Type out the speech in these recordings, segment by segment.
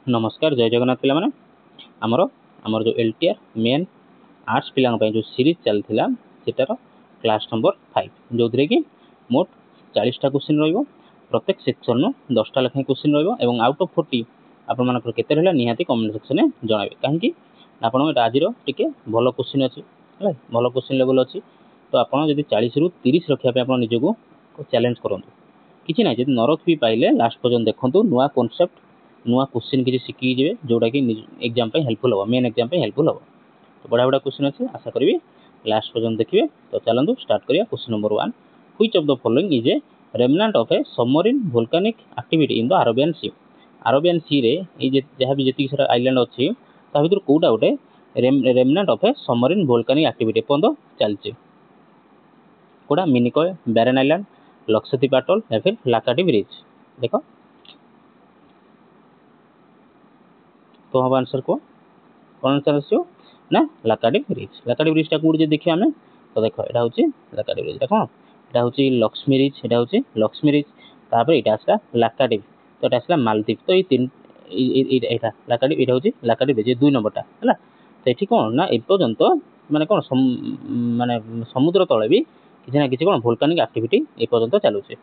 नमस्कार जय जगन्नाथ पिला माने आमर आमर जो एलटीआर मेन आर्ट्स पिला जो सीरीज चलता सेटार क्लास नंबर 5 जो कि मोट 40टा क्वेश्चन रहिबो प्रत्येक सेक्शन नो 10टा लेखा क्वेश्चन रहिबो एवं आउट ऑफ 40 आपण मानकर केते रहला निहाती कमेंट सेक्शन में जणाबे काहेकि आपण एटा आजिरो टिके भलो क्वेश्चन अछि हला भलो क्वेश्चन लेवल अछि तो आपण जदी 40 रु 30 रखिया पे आपण निजको चैलेंज करंतु किछि नै जदी नरख भी पाइले लास्ट पर्यंत देखंतु नुवा कांसेप्ट नुआ क्वेश्चन किसी शिखी जे जोटा कि एग्जाम हेल्पफुल हम मेन एग्जाम हेल्पफुल हम तो बड़ा बड़ा क्वेश्चन अच्छे आशा करी लास्ट पर्यंत देखिए। तो चलते स्टार्ट करिया। Question number 1 which of the following is a remnant of a submarine volcanic activity in the Arabian sea रे जहाँ भी जी सारा आइलैंड अच्छी ता भर कौटा गोटे remnant of a submarine volcanic activity पर्यटन चलती कौटा मिनिकॉय बैरन आइलैंड लक्षद्वीप अटल या फिर लाकाडी ब्रिज देख तो हम आंसर को कौन आंसर आसो ना लाकाडी ब्रिज टा कौट देखिए आम तो देख यहाँ हूँ लाकाडी ब्रिज कौन यहाँ हूँ लक्ष्मी रिज तापर यहाँ आसला लाकाडी तो ये आसला मालदीप तो ये तीन यहाँ लाकाडी यहाँ हूँ लाकाडी ब्रिज 2 नंबरटा है तो ये कौन ना एपर्यंत माने कौन माने समुद्र तले भी किसी ना किसी कौन वोल्केनिक एक्टिविटी एपर्यंत चलुचे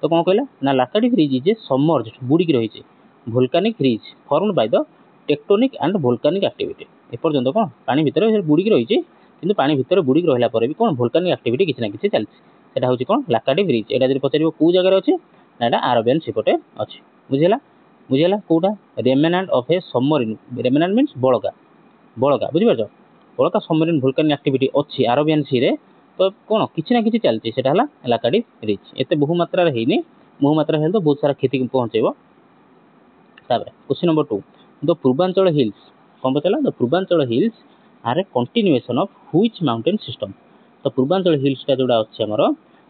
तो कौन कहला ना Laccadive bridge is a submerged बुड़ीकी रही volcanic ridge formed by the tectonic and volcanic activity एपर्यंत कौन पानी भितर बुड़ीकी रही किंतु पानी भितर बुड़ीकी रहा पर भी कौन वोल्केनिक एक्टिविटी किसी ना किसी चलती हूँ कौन लाकाडी ब्रिज यहाँ जब पचार कौ जगह अच्छे ना यहाँ अरेबियन सीपटे अच्छे बुझेगा कौटा remnant of a submarine remnant means बड़का बुझिपार बड़का सबमरीन वोल्केनिक एक्टिविटी अच्छी अरेबियन सी रे तो कौन किसी ना किसी चलती है लाकाडी ब्रिज एत बहुमात्रा है बहुमात्रा हेल्थ तो बहुत सारा क्षति पहुँचेब। Question number 2 the Purvanchal hills कौन पचारा the Purvanchal hills are a continuation of which mountain system तो पूर्वांचल हिल्सटा जोड़ा अच्छे आमर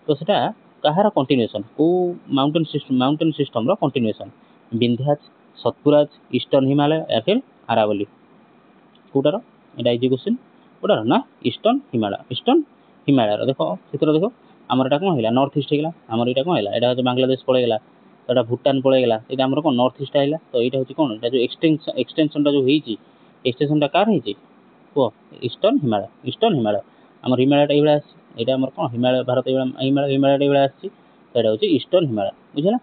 तो सेटा कहार कंटिन्यूएशन को माउंटेन सिस्टम रो कंटिन्यूएशन विंध्याच सतपुराज ईस्टर्न हिमालय या फिर अरावली कौटार एटा इजी क्वेश्चन कौटार ना ईस्टर्न हिमालय देखो चित्र देखो आमर एटा कौन है नॉर्थ ईस्ट है आमर यहाँ कौन है यहाँ बांग्लादेश पड़ेगा तो भूटान पड़ेगा ये आम कौन नॉर्थ ईस्ट है तो यहाँ हूँ कौन जो एक्सटेंशन जो एक्सटेंशन कार है कह ईस्टर्न हिमालय आम हिमालय यहाँ आम कौन हिमालय भारत हिमालय ये तो यहाँ हूँ ईस्टर्न हिमालय बुझे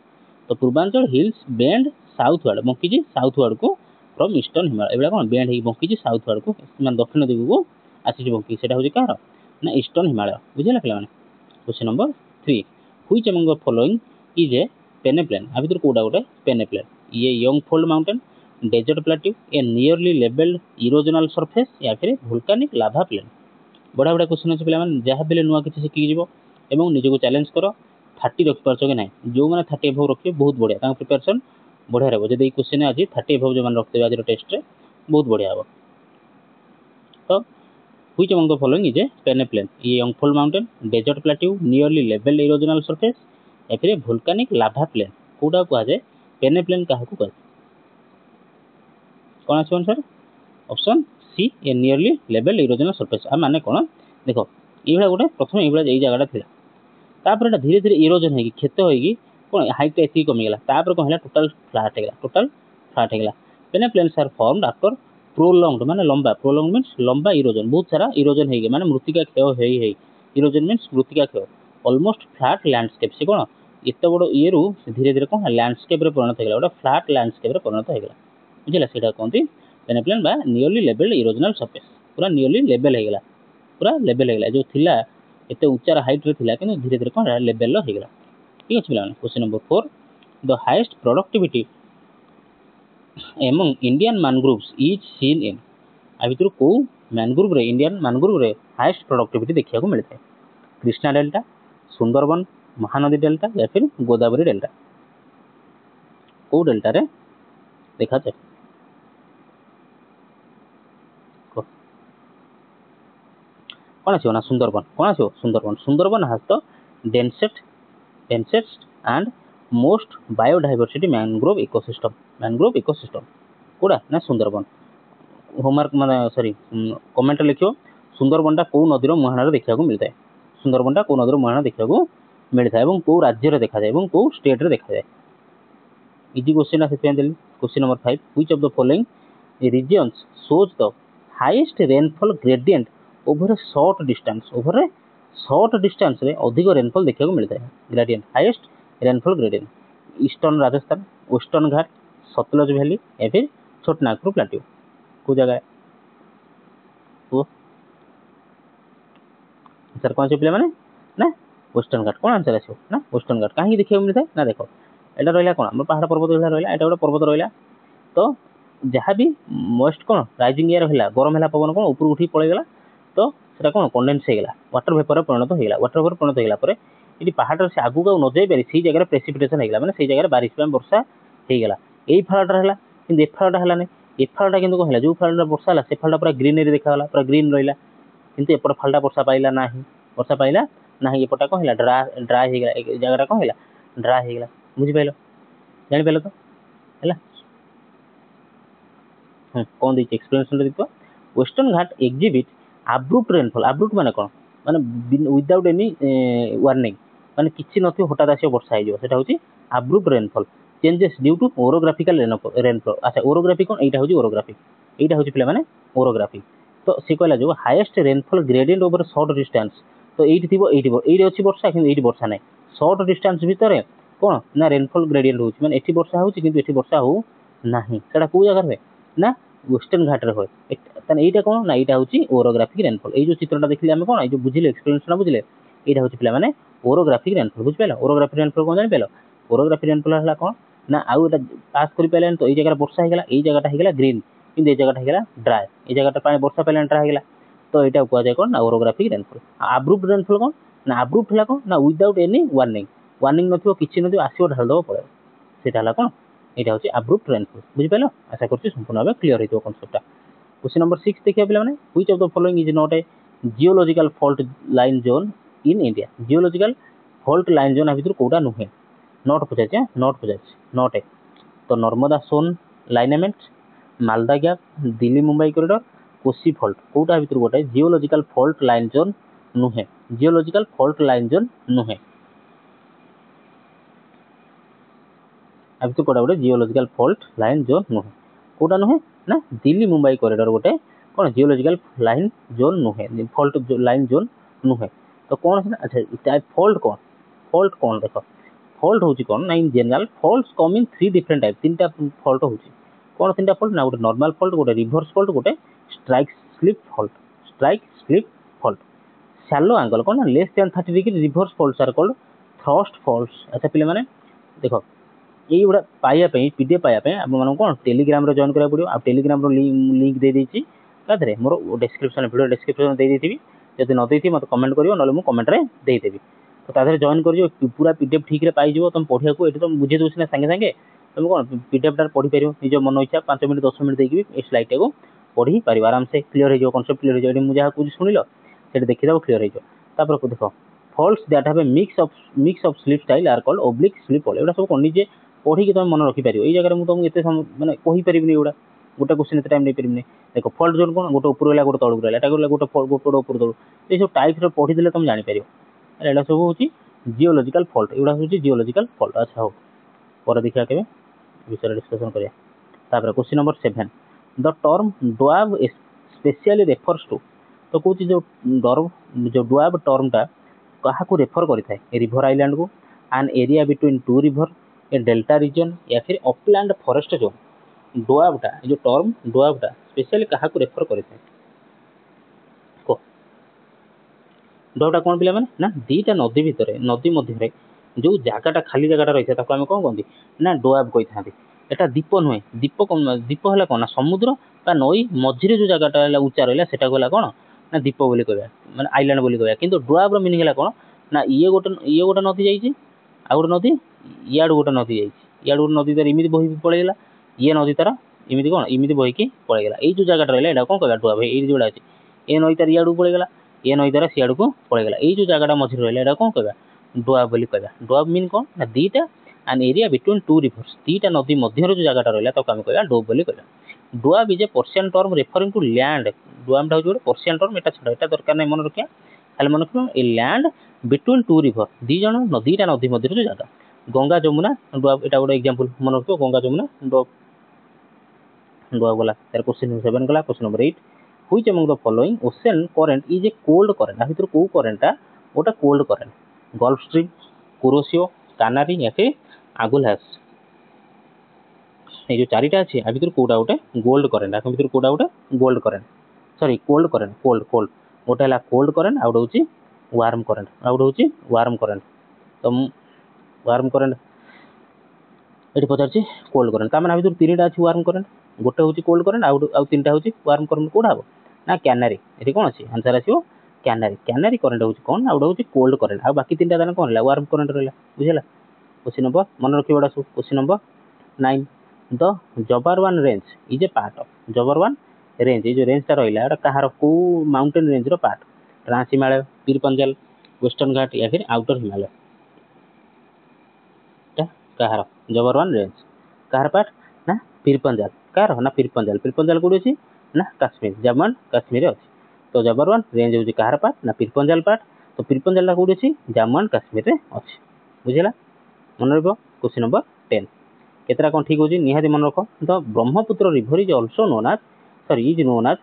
तो Purvanchal hills bend south ward बंकी साउथ वार्ड को फ्रम ईस्टर्न हिमालय ये कौन बेंड हो बंकी साउथ वार्ड को दक्षिण दिग को आसी बंकी से हूँ कह ना ईस्टर्न हिमालय बुझे पे। Question number 3 which among the following is a peneplain आ भर कौटा गोटे पेनेप्लेन ये young fold mountain desert plateau a nearly levelled erosional surface या फिर वोल्केनिक लाभा प्लेन बड़ा बड़ा क्वेश्चन अच्छे पे जहाँ भी नुआ किसी शिखी और निजक चैलेंज कर 30 रखिपार कि ना जो मैंने 30 एभव रखिए बहुत बढ़िया प्रिपेरेसन बढ़िया रहा जब क्वेश्चन आज 30 एभव जो मैंने रखते आज टेस्ट रे बहुत बढ़िया हम तो which among the following is a peneplain ये young fold mountain desert plateau nearly levelled erosional surface या फिर वोल्केनिक लाभा प्लेन कौटा कहुए पेनेप्लेन क्या कहुए कौन आस आंसर ऑप्शन सी ए नियरली लेवल इरोजनल सरफेस आ माने कौन देख ये गोटे प्रथम ये जगह था धीरे धीरे इरोजन हो क्षत हो कौन हाइट एति कमीगला कौन है टोटाल फ्लाट होगा पेनेप्लेन्स आर फॉर्म्ड आफ्टर प्रोलॉन्ग्ड माने लंबा प्रोलॉन्ग मीन्स लंबा इरोजन बहुत सारा इरोजन हो माने मृत्तिका क्षय इरोजन मीन्स मृत्तिका क्षय ऑलमोस्ट फ्लैट लैंडस्केप से कौन एत बड़ ये धीरे धीरे कौन लैंडस्केप परिणत होगा गोटे फ्लैट लैंडस्केप परिणत होगा बुझे से कहते पेनेप्लेन बा नियरली लेवल्ड इरोजनल सरफेस पूरा नियरली लेवल होगा पूरा लेवल होगा जो थिला एत उच्चार हाइट रे थिला कि धीरे धीरे कौन लेवल होगा ठीक अच्छे पे। Question number 4 the highest productivity among Indian mangroves is seen in आ भर कौ मैनग्रोव रे इंडियन मैनग्रोव रे हाईएस्ट प्रोडक्टिविटी देखा मिलता है कृष्णा डेल्टा सुंदरबन महानदी डेल्टा या फिर गोदावरी डेल्टा कौ डेल्टा रे देखा जाए कौन आसो ना सुंदरबन कौन आसो Sundarban has the densest and most biodiversity mangrove ecosystem कौड़ा ना सुंदरबन होमवर्क माने सॉरी कमेंट लिखो सुंदरबन कौ नदीर मुहाण देखा मिलता है सुंदरबन कौ नदीर मुहाण देखा मिलता है कौ राज्य देखा जाए कौ स्टेट रे देखा जाए इजी क्वेश्चन आ से देली question number 5 which of the following regions shows the highest rainfall gradient over a short distance over a short distance रे अधिक रेनफॉल देखा मिलता है gradient highest rainfall gradient eastern Rajasthan western Ghat Sutlej valley या फिर छोटनागपुर प्लाट्यू को जगह है वो सर कौन से पे ना वेस्टर्न घाट कौन आंसर आसो ना वेस्टर्न घाट कहीं देखा मिलता है ना देख एटा रहा कौन आम पहाड़ पर्वत रहा एटा गोटे पर्वत रहा तो जहाँ भी मोस्ट कौन राइजिंग एयर है गरम है पवन कौन ऊपर उठी पड़ेगा तो सेटा कौन कंडेन्स होगा वाटर वेपर परिणत होगा वाटर वेपर परिणत होगा ये पहाड़ से आगू न जाई पारे से जगह प्रेसिपिटेशन होगा मैंने से जगह बारिश वर्षा होगा यही फालटा है कि फालटा है ए फालटा कि कौन है जो फालटा वर्षा है से फालटा पूरा ग्रीनरी देखा पूरा ग्रीन रहा किंतु एपट फालटा वर्षा पाइला ना वर्षा पाइला ना एपटा कौन है ड्राए हो जगह कौन है ड्राए होगा बुझिपाल जापार तो है कौन देखिए एक्सप्लेनेशन देखो वेस्टर्न घाट एग्जिबिट आब्रुप्ट रेनफॉल आब्रुप्ट माने कौन माने विदाउट एनी वार्निंग माने किछि नथियो हठात आसी वर्षा हो सेटा होची abrupt rainfall changes due to orographical rainfall अच्छा ओरोग्राफी कौन एटा होची ओरोग्राफी एटा होची पिला माने ओरोग्राफी तो से कहला जो highest rainfall gradient over short distance तो एटी थिबो एटी अछि वर्षा किंतु एटी वर्षा नै शॉर्ट डिस्टेंस भितर कौन ना रेनफॉल ग्रेडियंट होची माने एटी वर्षा होची किंतु एटी वर्षा हो नाही सेटा को जगह रे ना वेस्टर्न घाट रे होय तने एटा कौन ना एटा होची ओरोग्राफिक रेनफॉल ए जो चित्रटा देखिले हम कौन ए जो बुझिले एक्सप्लेनेशन बुझिले एटा होची पिला माने ओरोग्राफिक रेनफॉल बुझ पाइला ओरोग्राफिक रेनफॉल कौन जानि पाइला ओरोग्राफिक रेनफॉल हला कौन ना आउ एटा पास करि पाइलन तो ए जगह वर्षा हेगला ए जगहटा हेगला ग्रीन किंतु ए जगहटा हेगला ड्राई ए जगहटा पानी वर्षा पाइलन ड्राई हेगला तो एटा को जाय कौन ना ओरोग्राफिक रेनफॉल आब्रुप्ट रेनफॉल कौन ना आब्रुप्ट हला कौन ना विदाउट एनी वार्निंग वार्निंग नथियो किछि नथियो आसीओ ढाल दबो पड़े सेटा हला कौन एटा होची आब्रुप्ट रेनफॉल बुझि पाइलो आशा करछि संपूर्ण भाबे क्लियर हेतो कांसेप्टटा क्वेश्चन नंबर 6 देखिया पिला माने which of the following is not a geological fault line zone in India geological fault line zone भितर कोटा नुहे नॉट पचाचे नॉट पचाचे नॉट ए तो Narmada Son lineament Malda gap Delhi Mumbai corridor Kosi fault कोटा भितर गोटे जियोलॉजिकल फॉल्ट लाइन जोन नुहे जियोलॉजिकल फॉल्ट लाइन जोन नुहे अब तो कोटा गोटे जियोलॉजिकल फॉल्ट लाइन जोन नुहे कोटा नुहे ना दिल्ली मुंबई कॉरिडोर गोटे कौन जियोलॉजिकल लाइन जोन नुहे फॉल्ट लाइन जोन नुहे तो कौन है अच्छा फॉल्ट कौन देख फॉल्ट होची कौन ना in general faults come in three different type तीनटा फॉल्ट होची कौन तीनटा फॉल्ट ना गोटे नॉर्मल फॉल्ट गोटे रिवर्स फॉल्ट गोटे strike slip fault shallow angle कौन ना less than 30 degree reverse faults are called thrust faults अच्छा पिले माने देखो ये गुड़ा पाइबा पीडीएफ पाइबा आप कौन टेलीग्राम जॉइन करा पड़ो आप टेलीग्राम लिंक दे देछि तादरे मोर डिस्क्रिप्शन वीडियो डिस्क्रिप्शन दे देथिबी जदि न देथि मत कमेंट करियो नले मु कमेंट रे दे देबी तो तादरे जॉइन करियो पूरा पीडीएफ ठीक रे पाइ जिवो तुम पढिया को एठी तुम बुझे दोछि ना संगे संगे तुम कौन पीडीएफ टा पढि परियो निज मन इच्छा 5 मिनिट 10 मिनिट देकी ए स्लाइड टा को पढि परियो आराम से क्लियर हो जो कांसेप्ट क्लियर हो जो एठी मु जहा कुछ सुनिलो सेठी देखि दाओ क्लियर हो जो तापर को देखो faults that have a mix of slip style are called oblique slip fault एडा सब कोन निजे पढ़ी तुम मन रखी पार ये जगह मुझे एत मैंने कही पारि एगुड़ा गोटे क्वेश्चन एत टाइम नहीं पारि देख फॉल्ट जोन कौन गोटे ऊपर रहा गोटे तौक रहा एटा गोटे गोटे ऊपर तौक ये सब टाइप पढ़ी तुम जापर एटा सब हूँ जियोलॉजिकल फॉल्ट एगुड़ा हूँ जियोलॉजिकल फॉल्ट अच्छा हो पर देखा के विषय डिस्कसन करिया question number 7 the term dwarf specially refers to तो कौन जो ड्वार्फ टर्मटा क्या रेफर करें रिवर आइलैंड को an area between two river a delta region या फिर अपलैंड फॉरेस्ट जोन ड्वार्फटा जो टर्म ड्वार्फटा स्पेशली क्या रेफर करें ड्वार्फटा कौन पिला माने ना दीटा नदी भितर नदी मध्य जो जगटा खाली जगटा रही है आम कौन कहते ना ड्वार्फ कही था एटा दीप नुहे दीप है कौन ना समुद्र बा नई मझिरे जो जगटा उच्चा रहा सेटा गला कौन ना दीप बोली कहवा माने आइलैंड बोली कहवा किंतु ड्वार्फर मीनिंग है कौन ना ये गोटे नदी जाइए आ गोटे नदी इयाड़ गोटे नदी जाइए इयाड़ गोटे नदी तार इमिति बही पड़ेगा ये नदी तार इमिति कौन इमिति बहीकी पड़ेगा ये जो जगटा रहा कौन कहवा ड्वार्फ ये जोड़ा अच्छे ये नई तार इयाड़ पड़ेगा ये नई तार सियाड़ को पड़ेगा ये जो जगटा मझे रहा कौन कहवा ड्वार्फ बोली कहवा ड्वार्फ मीन कौन ना दीटा an area between two rivers दीटा नदी मध्य जो जगटा रहा तो आम कहवा ड्वार्फ बोली कहवा doab is a Persian term referring to land ड्वार्फटा हूँ पर्शियन टर्म एटा छाड़ एटा दरकार नहीं मन रखिया खाली मन रखियो a land between two river दी जन नदीटा नदी मध्य जो जगह गंगा जमुना डुआ एटा गोटे एग्जांपल मन रखो गंगा जमुना डुआ गला तार क्वेश्चन 7 गला question number 8 which among the following ocean current is a cold current आ भीतर को करंटटा ओटा cold current gulf stream Kuroshio Canary या फिर आगुलहास ये जो चारिटा अच्छी आ भीतर कोटा गोटे गोल्ड करंट आ भीतर कोटा गोटे gold current sorry cold current cold cold गोटे है कोल्ड करंट आउट होची वार्म करंट आउट होची वार्म करंट तो वार्म करंट ये पचार कोल्ड करंट ता माने भीतर तीनटा अच्छी वार्म करंट गोटे होची कोल्ड करंट आउ तीनटा होची वार्म करंट कोडा हो ना कैनारी ये कौन अच्छी आंसर आसीओ कैनारी कैनारी करंट होची कौन आउट होची कोल्ड करंट आ बाकी तीनटा दाना कौन वार्म करंट रहला बुझला क्वेश्चन नंबर मन रखियो बडा question number 9 the Zabarwan range is a part of Zabarwan range ये जो रेंज ता रहिला एटा कहार को माउंटेन रेंज रो part trans Himalaya Pir Panjal western Ghat या फिर आउटर हिमालय कहार जबरवान रेंज कहार पार्ट ना पीर पंजाल कार ना पीर पंजाल कोडी अछि ना काश्मीर जम्मू एंड काश्मीर अछि तो जबरवान रेंज होची कहार पार्ट ना पीर पंजाल पार्ट तो पीर पंजाल कोडी अछि जम्मू एंड काश्मीर रे अछि बुझिला मन रखो क्वेश्चन नंबर 10 केतरा कोन ठीक होची निहाती मन रखो the Brahmaputra river is also known as sorry is known as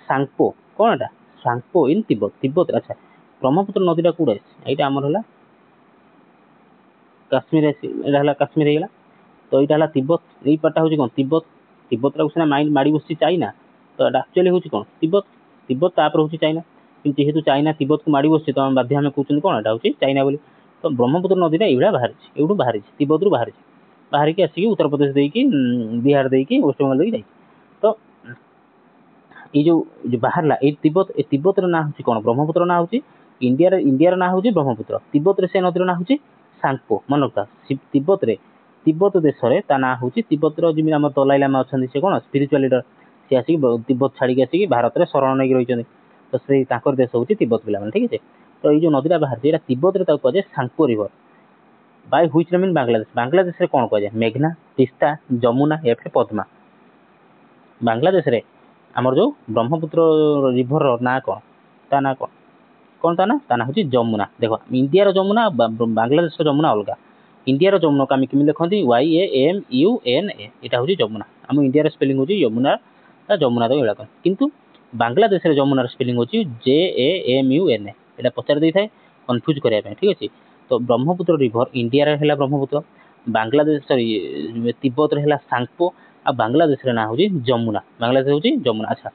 Tsangpo कोन एटा सांगपो इन तिब्बत तिब्बत अच्छा ब्रह्मपुत्र नदीटा कोड अछि एटा हमर हला काश्मीर एटा हला काश्मीर हेला तो एटा हला तिब्बत एई पाटा होची कोन तिब्बत तिब्बत रा उसना माइंड माडी बसची चाइना तो एटा एक्चुअली होची कोन तिब्बत तिब्बत तापर होची चाइना किंतु जेहेतु चाइना तिब्बत को माडी बसची तो हम बाध्य हम कहउछन कोन एटा होची चाइना बोली तो ब्रह्मपुत्र नदीटा एइबडा बाहर छि एउडू बाहर छि तिब्बत रु बाहर की आसी उत्तर प्रदेश देई की बिहार देई की वेस्ट बंगाल देई जाई तो ये जो बाहरला ए तिब्बत रो ना होची कोन ब्रह्मपुत्र ना होची इंडिया रो ना होची ब्रह्मपुत्र तिब्बत रे से नदी रो ना होची सांगपो मन रखता तिब्बत देश रे ता ना होची तिब्बत रो जिमि हम दलाई लामा अछन से कोन स्पिरिचुअल लीडर से आसी तिब्बत छाड़ी के आसी भारत रे शरण नै रहिचन तो से ताकर देश होची तिब्बत पिला मन ठीक है तो ये जो नदीटा बाहर जे तिब्बत रे ता कह जे Tsangpo river by which name in Bangladesh रे कोन कह जे मेघना तीस्ता जमुना या फिर पद्मा बांग्लादेश रे हमर जो ब्रह्मपुत्र रिवर रो ना कोन ता ना होची जमुना देखो इंडिया रो जमुना बांग्लादेश रो जमुना अलगा इंडिया रो जमुना कामी किमि लिखंती YAMUNA एटा होची जमुना हम इंडिया रो स्पेलिंग होची यमुना ता जमुना तो एला किंतु बांग्लादेश रे जमुना रो स्पेलिंग होची JAMUNA एटा पचार देई थाए कंफ्यूज करिया पे ठीक अछि तो ब्रह्मपुत्र रिवर इंडिया रे हला ब्रह्मपुत्र बांग्लादेश सॉरी तिब्बत रे हला सांगपो आ बांग्लादेश रे ना होची जमुना बांग्लादेश होची जमुना अच्छा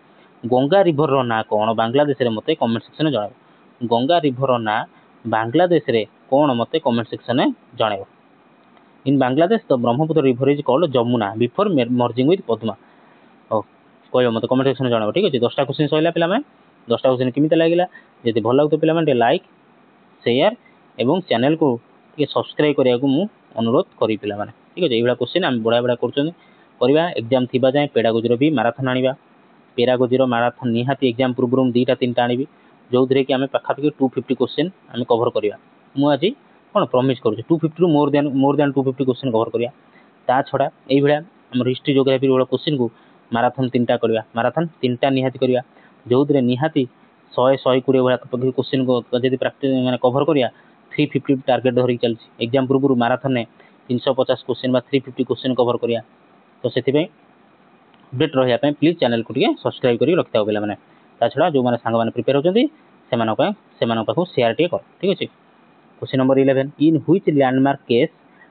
गंगा रिवर रो ना कोन बांग्लादेश रे मते कमेंट सेक्शन में जणाओ गंगा रिवर रो ना बांग्लादेश रे कोन मते कमेंट सेक्शन में जणाओ in Bangladesh the Brahmaputra river is called Jamuna before merging with Padma ओ कोयो मते कमेंट सेक्शन में जणाओ ठीक अछि 10टा क्वेश्चन सइला पिला में 10टा क्वेश्चन किमिता लागिला यदि भल लागतो पिला में लाइक शेयर एवं चैनल को के सब्सक्राइब करिया को मु अनुरोध करी पिला माने ठीक अछि एबडा क्वेश्चन हम बडा बडा करछन करबा एग्जाम थिबा जाय पेडागोजी भी मैराथन आनिबा पेडागोजी मैराथन निहाती एग्जाम पूर्व दुईटा तीनटा आनिबी जो थरे कि आमे पाखापाखि 250 क्वेश्चन आमे कवर करिया मु आज कोन प्रॉमिस करू 250 रु मोर देन 250 क्वेश्चन कवर करिया ता छडा एई भलिया हमर हिस्ट्री ज्योग्राफी वाला क्वेश्चन को मैराथन तीनटा करिया मैराथन तीनटा निहाती करिया जो थरे निहाती 100 120 वाला क्वेश्चन को जदी प्रैक्टिस माने कवर करिया 350 टारगेट धरि चलछि एग्जाम पूर्व मैराथन ने 350 क्वेश्चन बा 350 क्वेश्चन कवर करिया तो सेति पे अपडेट रहिया पे प्लीज चैनल को टिके सब्सक्राइब करी रखिता बेला माने ता छडा जो माने संग माने प्रिपेयर होचंदी सेमानो पाखु शेयर टिके कर ठीक अछि question number 11 in which landmark case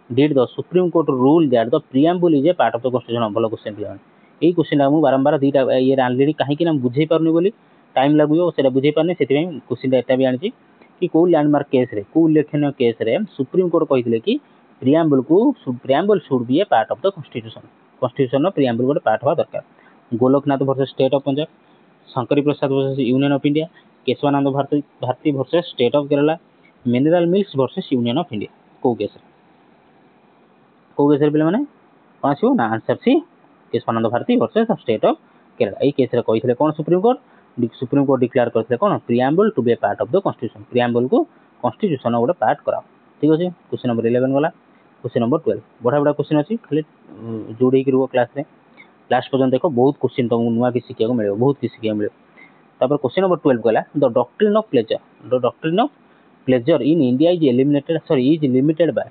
did the supreme court rule that the preamble is a part of the constitution भलो क्वेश्चन दिया एई क्वेश्चन हम बारंबार दीटा ये ऑलरेडी काहे कि हम बुझै परनी बोली टाइम लागुयो सेटा बुझै परनी सेति में क्वेश्चन एटा भी आनिछि कि को लैंडमार्क केस रे को उल्लेखनीय केस रे सुप्रीम कोर्ट कहितले कि preamble should be a part of the constitution preamble गोटे पार्ट होवा दरकार Golaknath versus state of Punjab Shankari Prasad versus union of India Kesavananda Bharati versus state of Kerala mineral mills versus union of India को केस पे माने कौन आछो ना answer C Kesavananda Bharati versus state of Kerala एई केस रे कहितले कोन सुप्रीम कोर्ट डिक्लेयर करथिले कोन preamble to be a part of the constitution preamble को कॉन्स्टिट्यूशन गोटे पार्ट कराओ ठीक अछि क्वेश्चन नंबर 11 वाला क्वेश्चन नंबर 12 बड़ा बड़ा क्वेश्चन अछि खाली जोड़े की रुओ क्लास रे लास्ट पर्यंत देखो बहुत क्वेश्चन तुमको नुआ की सिखिया को मिले बहुत की सिखिया मिले तापर क्वेश्चन नंबर 12 कहला the doctrine of pleasure in India is limited by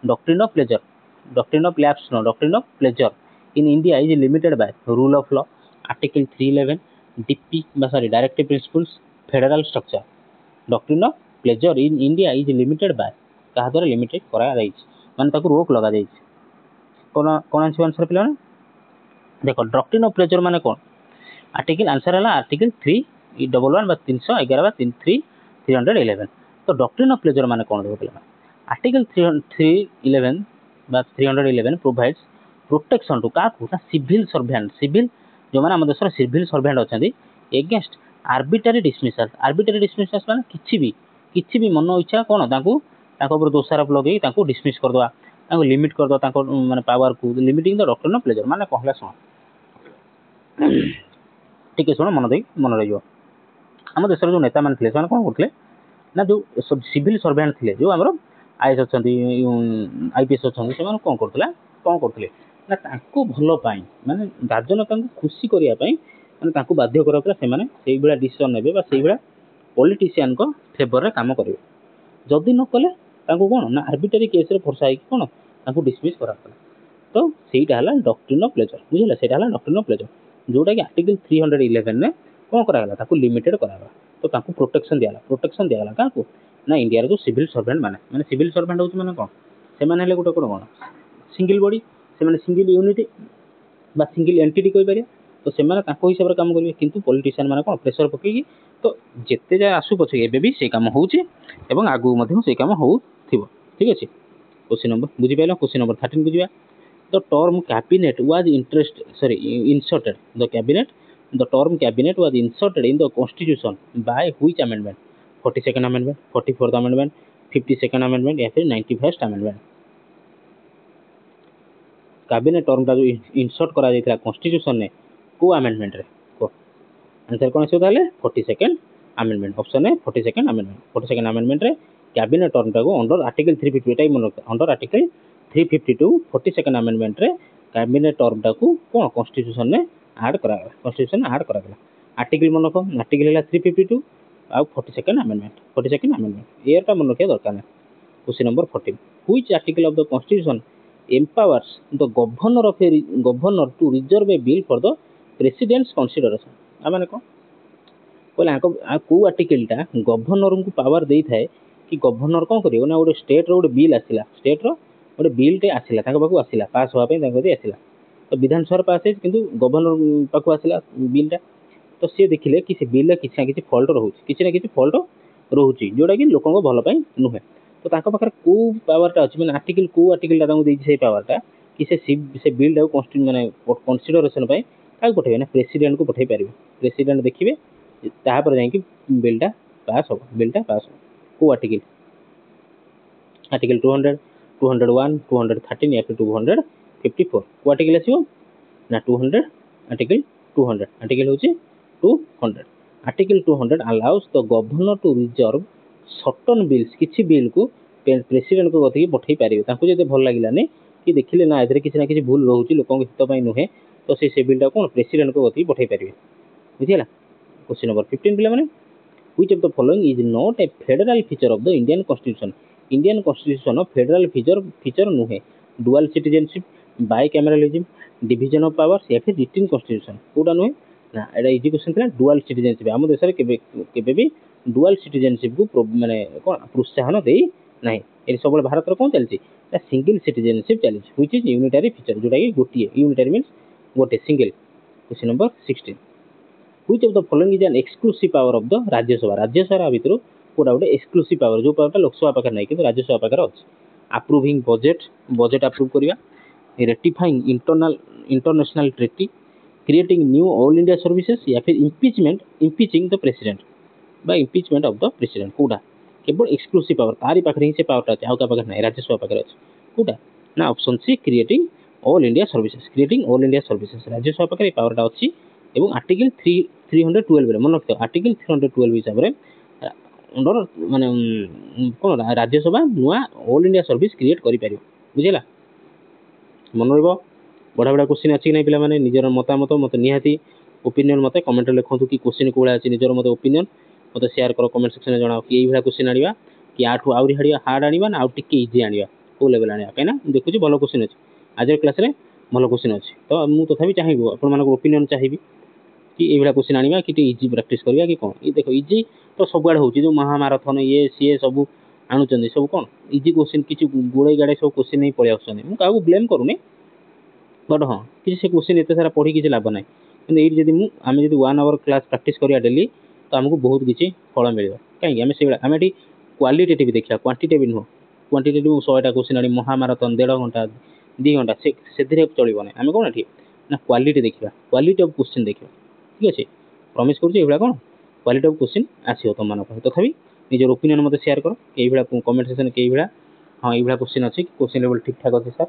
doctrine of pleasure, doctrine of lapse no, doctrine of pleasure in India is limited by rule of law, article 311, DP sorry directive principles, federal structure. Doctrine of pleasure in India is limited by कहा द्वारा limited करा जाइछ माने ताको रोक लगा जाइछ। कोन कोन answer पिला देखो डॉक्ट्रिन ऑफ प्लेजर माने कोन आर्टिकल आंसर है आर्टिकल 311 311 311। तो डॉक्ट्रिन ऑफ प्लेजर माने कोन देखो पिला आर्टिकल 311 311 प्रोवाइड्स प्रोटेक्शन टू का सिविल सर्वेंट, सिविल जो माने हम देशर सिविल सर्वेंट अछंती against arbitrary dismissal. Arbitrary dismissal माने किछि भी मन इच्छा कोन ताको ताको ऊपर दोषारोप लगे ताको डिसमिस कर दवा, ताको लिमिट कर दवा, ताको माने पावर को limiting the doctrine of pleasure माने कहला सुन ठीक है शुण मन दे मन रही आम देश जो नेता मैंने कौन करते ना जो सिविल सर्वेंट थे जो आम आईएएस अच्छा आईपीएस अच्छा से कौन करते ना भल माने राजनेता खुशी करने माने बाध्य करा से डिसीजन ने से पॉलिटिशियन को फेवर रे काम करेंगे जदि न कले कौन ना आर्बिट्रेरी केस रे फर्सा होकर डिसमिस करा। तो सहीटा है डॉक्ट्रिन ऑफ प्लेजर बुझे से डॉक्ट्रिन ऑफ प्लेजर जोटा कि आर्टिकल 311 ने कौन कराला लिमिटेड कराला। तो ताकू प्रोटेक्शन दियाला क्या ना इंडिया जो सिविल सर्वेंट माने सिविल सर्वेंट होची माने कोन से माने गोटे कोन सिंगल बॉडी से सिंगल यूनिट बा सिंगल एंटिटी कहि परिया। तो से माने ताको हिसाब रे काम करिवे किंतु पॉलिटिशियन माने कोन प्रेशर पकेगी तो जेते जा आसु पछे एबे भी से काम होउची एवं आगु मध्ये से काम होउथिबो। ठीक अछि क्वेश्चन नंबर बुझि pilo question number 13 बुझिबा। The term cabinet was inserted. The term cabinet was inserted in the constitution by which amendment? 42nd amendment, 44th amendment, 52nd amendment या फिर 91st amendment। कैबिनेट टर्म का जो insert करा जायतिला constitution ने को amendment रे को answer कोन से ताले 42nd अमेंडमेंट ऑप्शन है 42nd अमेंडमेंट। 42nd अमेंडमेंट रे कैबिनेट टर्म का को अंडर आर्टिकल 350 एटाई मन अंडर आर्टिकल 352 42nd अमेंडमेंट रे कैबिनेट टर्म टा को कोन कॉन्स्टिट्यूशन ने ऐड करा गला कॉन्स्टिट्यूशन ऐड करा गला आर्टिकल मन को आर्टिकल है 352 आ 42nd अमेंडमेंट एयर टा मन रखिया दरकार ना। Question number 14 which article of the constitution empowers the governor to reserve a bill for the president's consideration। आ माने को बोले को आर्टिकल टा गवर्नर को पावर देई थाए कि गवर्नर कोन करियो ना गोटे स्टेट रो गोटे बिल आसिला स्टेट रो गोटे बिल टे आसिला ताको पाकु आसिला पास होआ पे ताको दे आसिला तो विधानसभा पास है किंतु गवर्नर पाकु आसिला बिल टा तो से देखिले कि से बिल किछि ना किछि फॉल्ट रहउची जोडा कि लोकन को भलो पई नुहे। तो ताको पाखर को पावर टा अछि माने आर्टिकल को आर्टिकल टा ताको देछि से पावर टा कि से बिल टा कॉन्स्टिट्यूशन माने कंसीडरेशन पई काई पठेबे ना प्रेसिडेंट को पठेई पारिबे प्रेसिडेंट देखिबे ताहा पर जाई कि बिल टा पास हो को आर्टिकल आर्टिकल 200 201 213 या फिर 254 को आर्टिकल आसीबो ना 200 आर्टिकल होची 200 article 200 allows the governor to reserve certain bills किछि बिल को प्रेसिडेंट को गति पठेई पारिबे ताको जदि भल लागिला ने कि देखिले ना एथरे किछि ना किछि भूल रहउची लोकन हित पई नुहे तो से बिल टा कोन प्रेसिडेंट को गति पठेई पारिबे बुझिला। क्वेश्चन नंबर 15 पिला माने which of the following is not a federal feature of the Indian constitution। Indian constitution federal feature नुहे dual citizenship bicameralism division of powers या फिर रिटन कॉन्स्टिट्यूशन कोडा नुहे ना एटा इजी क्वेश्चन थिला डुअल सिटीजनशिप हम देश रे केबे भी डुअल सिटीजनशिप को माने कोन प्रोत्साहन देई नाही ए सब भारत रो कोन चलची सिंगल सिटीजनशिप चली व्हिच इज यूनिटरी फीचर जोटा कि गोटिए यूनिटरी मींस गोटे single. Question number 16 which of the following is an exclusive power of the Rajya Sabha भितर कोडा गोटे एक्सक्लूसिव पावर जो पावर लोकसभा पाकर नहीं कि राज्यसभा पाकर अच्छे अप्रूविंग बजेट अप्रूव करवा ratifying international treaty creating new all India services या फिर इम्पिचिंग द प्रेसिडेंट बा इम्पिचमेंट ऑफ द प्रेसिडेंट कोडा केवल एक्सक्लूसिव पावर तारी पाखरे ही से पावर अच्छे आउ पाखरे नहीं राज्यसभा पाखरे अच्छे कोडा ना option C creating all India services Rajya Sabha पाखरे पावरटा अच्छी एवं आर्टिकल 312 रे मन रखियो आर्टिकल 312 हिसाब रे अंडर माने कोन राज्यसभा नुआ ऑल इंडिया सर्विस क्रिएट करि पारियो बुझिला मन रहबो बडा बडा क्वेश्चन अछि नै पिला माने निजर मतामत मते निहाती ओपिनियन मते कमेंट रे लिखंतु कि क्वेश्चन कोळा अछि निजर मते ओपिनियन मते शेयर करो कमेंट सेक्शन रे जणाओ कि एई भला क्वेश्चन आनिबा कि आठु आउरी हार्ड आनिबा ना आउ टिके इजी आनिबा କୋଉ ଲେଭେଲ ଆଣିବା କାହିଁକିନା ମୁଁ ଦେଖୁଛି ଭଲ କ୍ୱେଶ୍ଚିନ୍ ଅଛି ଆଜିର କ୍ଲାସ୍ରେ ଭଲ କ୍ୱେଶ୍ଚିନ୍ ଅଛି ତ ମୁଁ ତଥାପି ଚାହିଁବି ଆପଣମାନଙ୍କ ଓପିନିଅନ୍ ଚାହିଁବି कि ये क्वेश्चन आनिबा कि इजी प्रैक्टिस करबा कि कोन ये देखो इजी तो सब आड़ होची जो महामाराथन ये सी सब आणुचंदी सब कोन इजी क्वेश्चन किछि गोळे गाडे सब क्वेश्चन नहीं पळे आछन मु काहू ब्लेम करूनी बट हां कि से क्वेश्चन एते सारा पढी किछि लाभ नै किंतु एई जदी मु आमे जदी 1 आवर क्लास प्रैक्टिस करिया डेली तो हमको बहुत किछि फल मिलबा काहे आमे से आमे एटी क्वालिटेटिव देखिया क्वांटिटेटिव नो क्वांटिटेटिव 100 टा क्वेश्चन आनी महामाराथन 1.5 घंटा 2 घंटा से धीरे चलिबो नै आमे कोन ठीक ना क्वालिटी देखिबा क्वालिटी ऑफ क्वेश्चन देखिबा ठीक अच्छे प्रमिश करुँ ये कौन क्वालिटी ऑफ क्वेश्चन आसो तुम मान तथापि निजर ओपिनियन मत शेयर कर कई भाया कमेंट सेक्शन कई भाया हाँ ये क्वेश्चन अच्छी क्वेश्चन लेवल ठीक ठाक अच्छे सर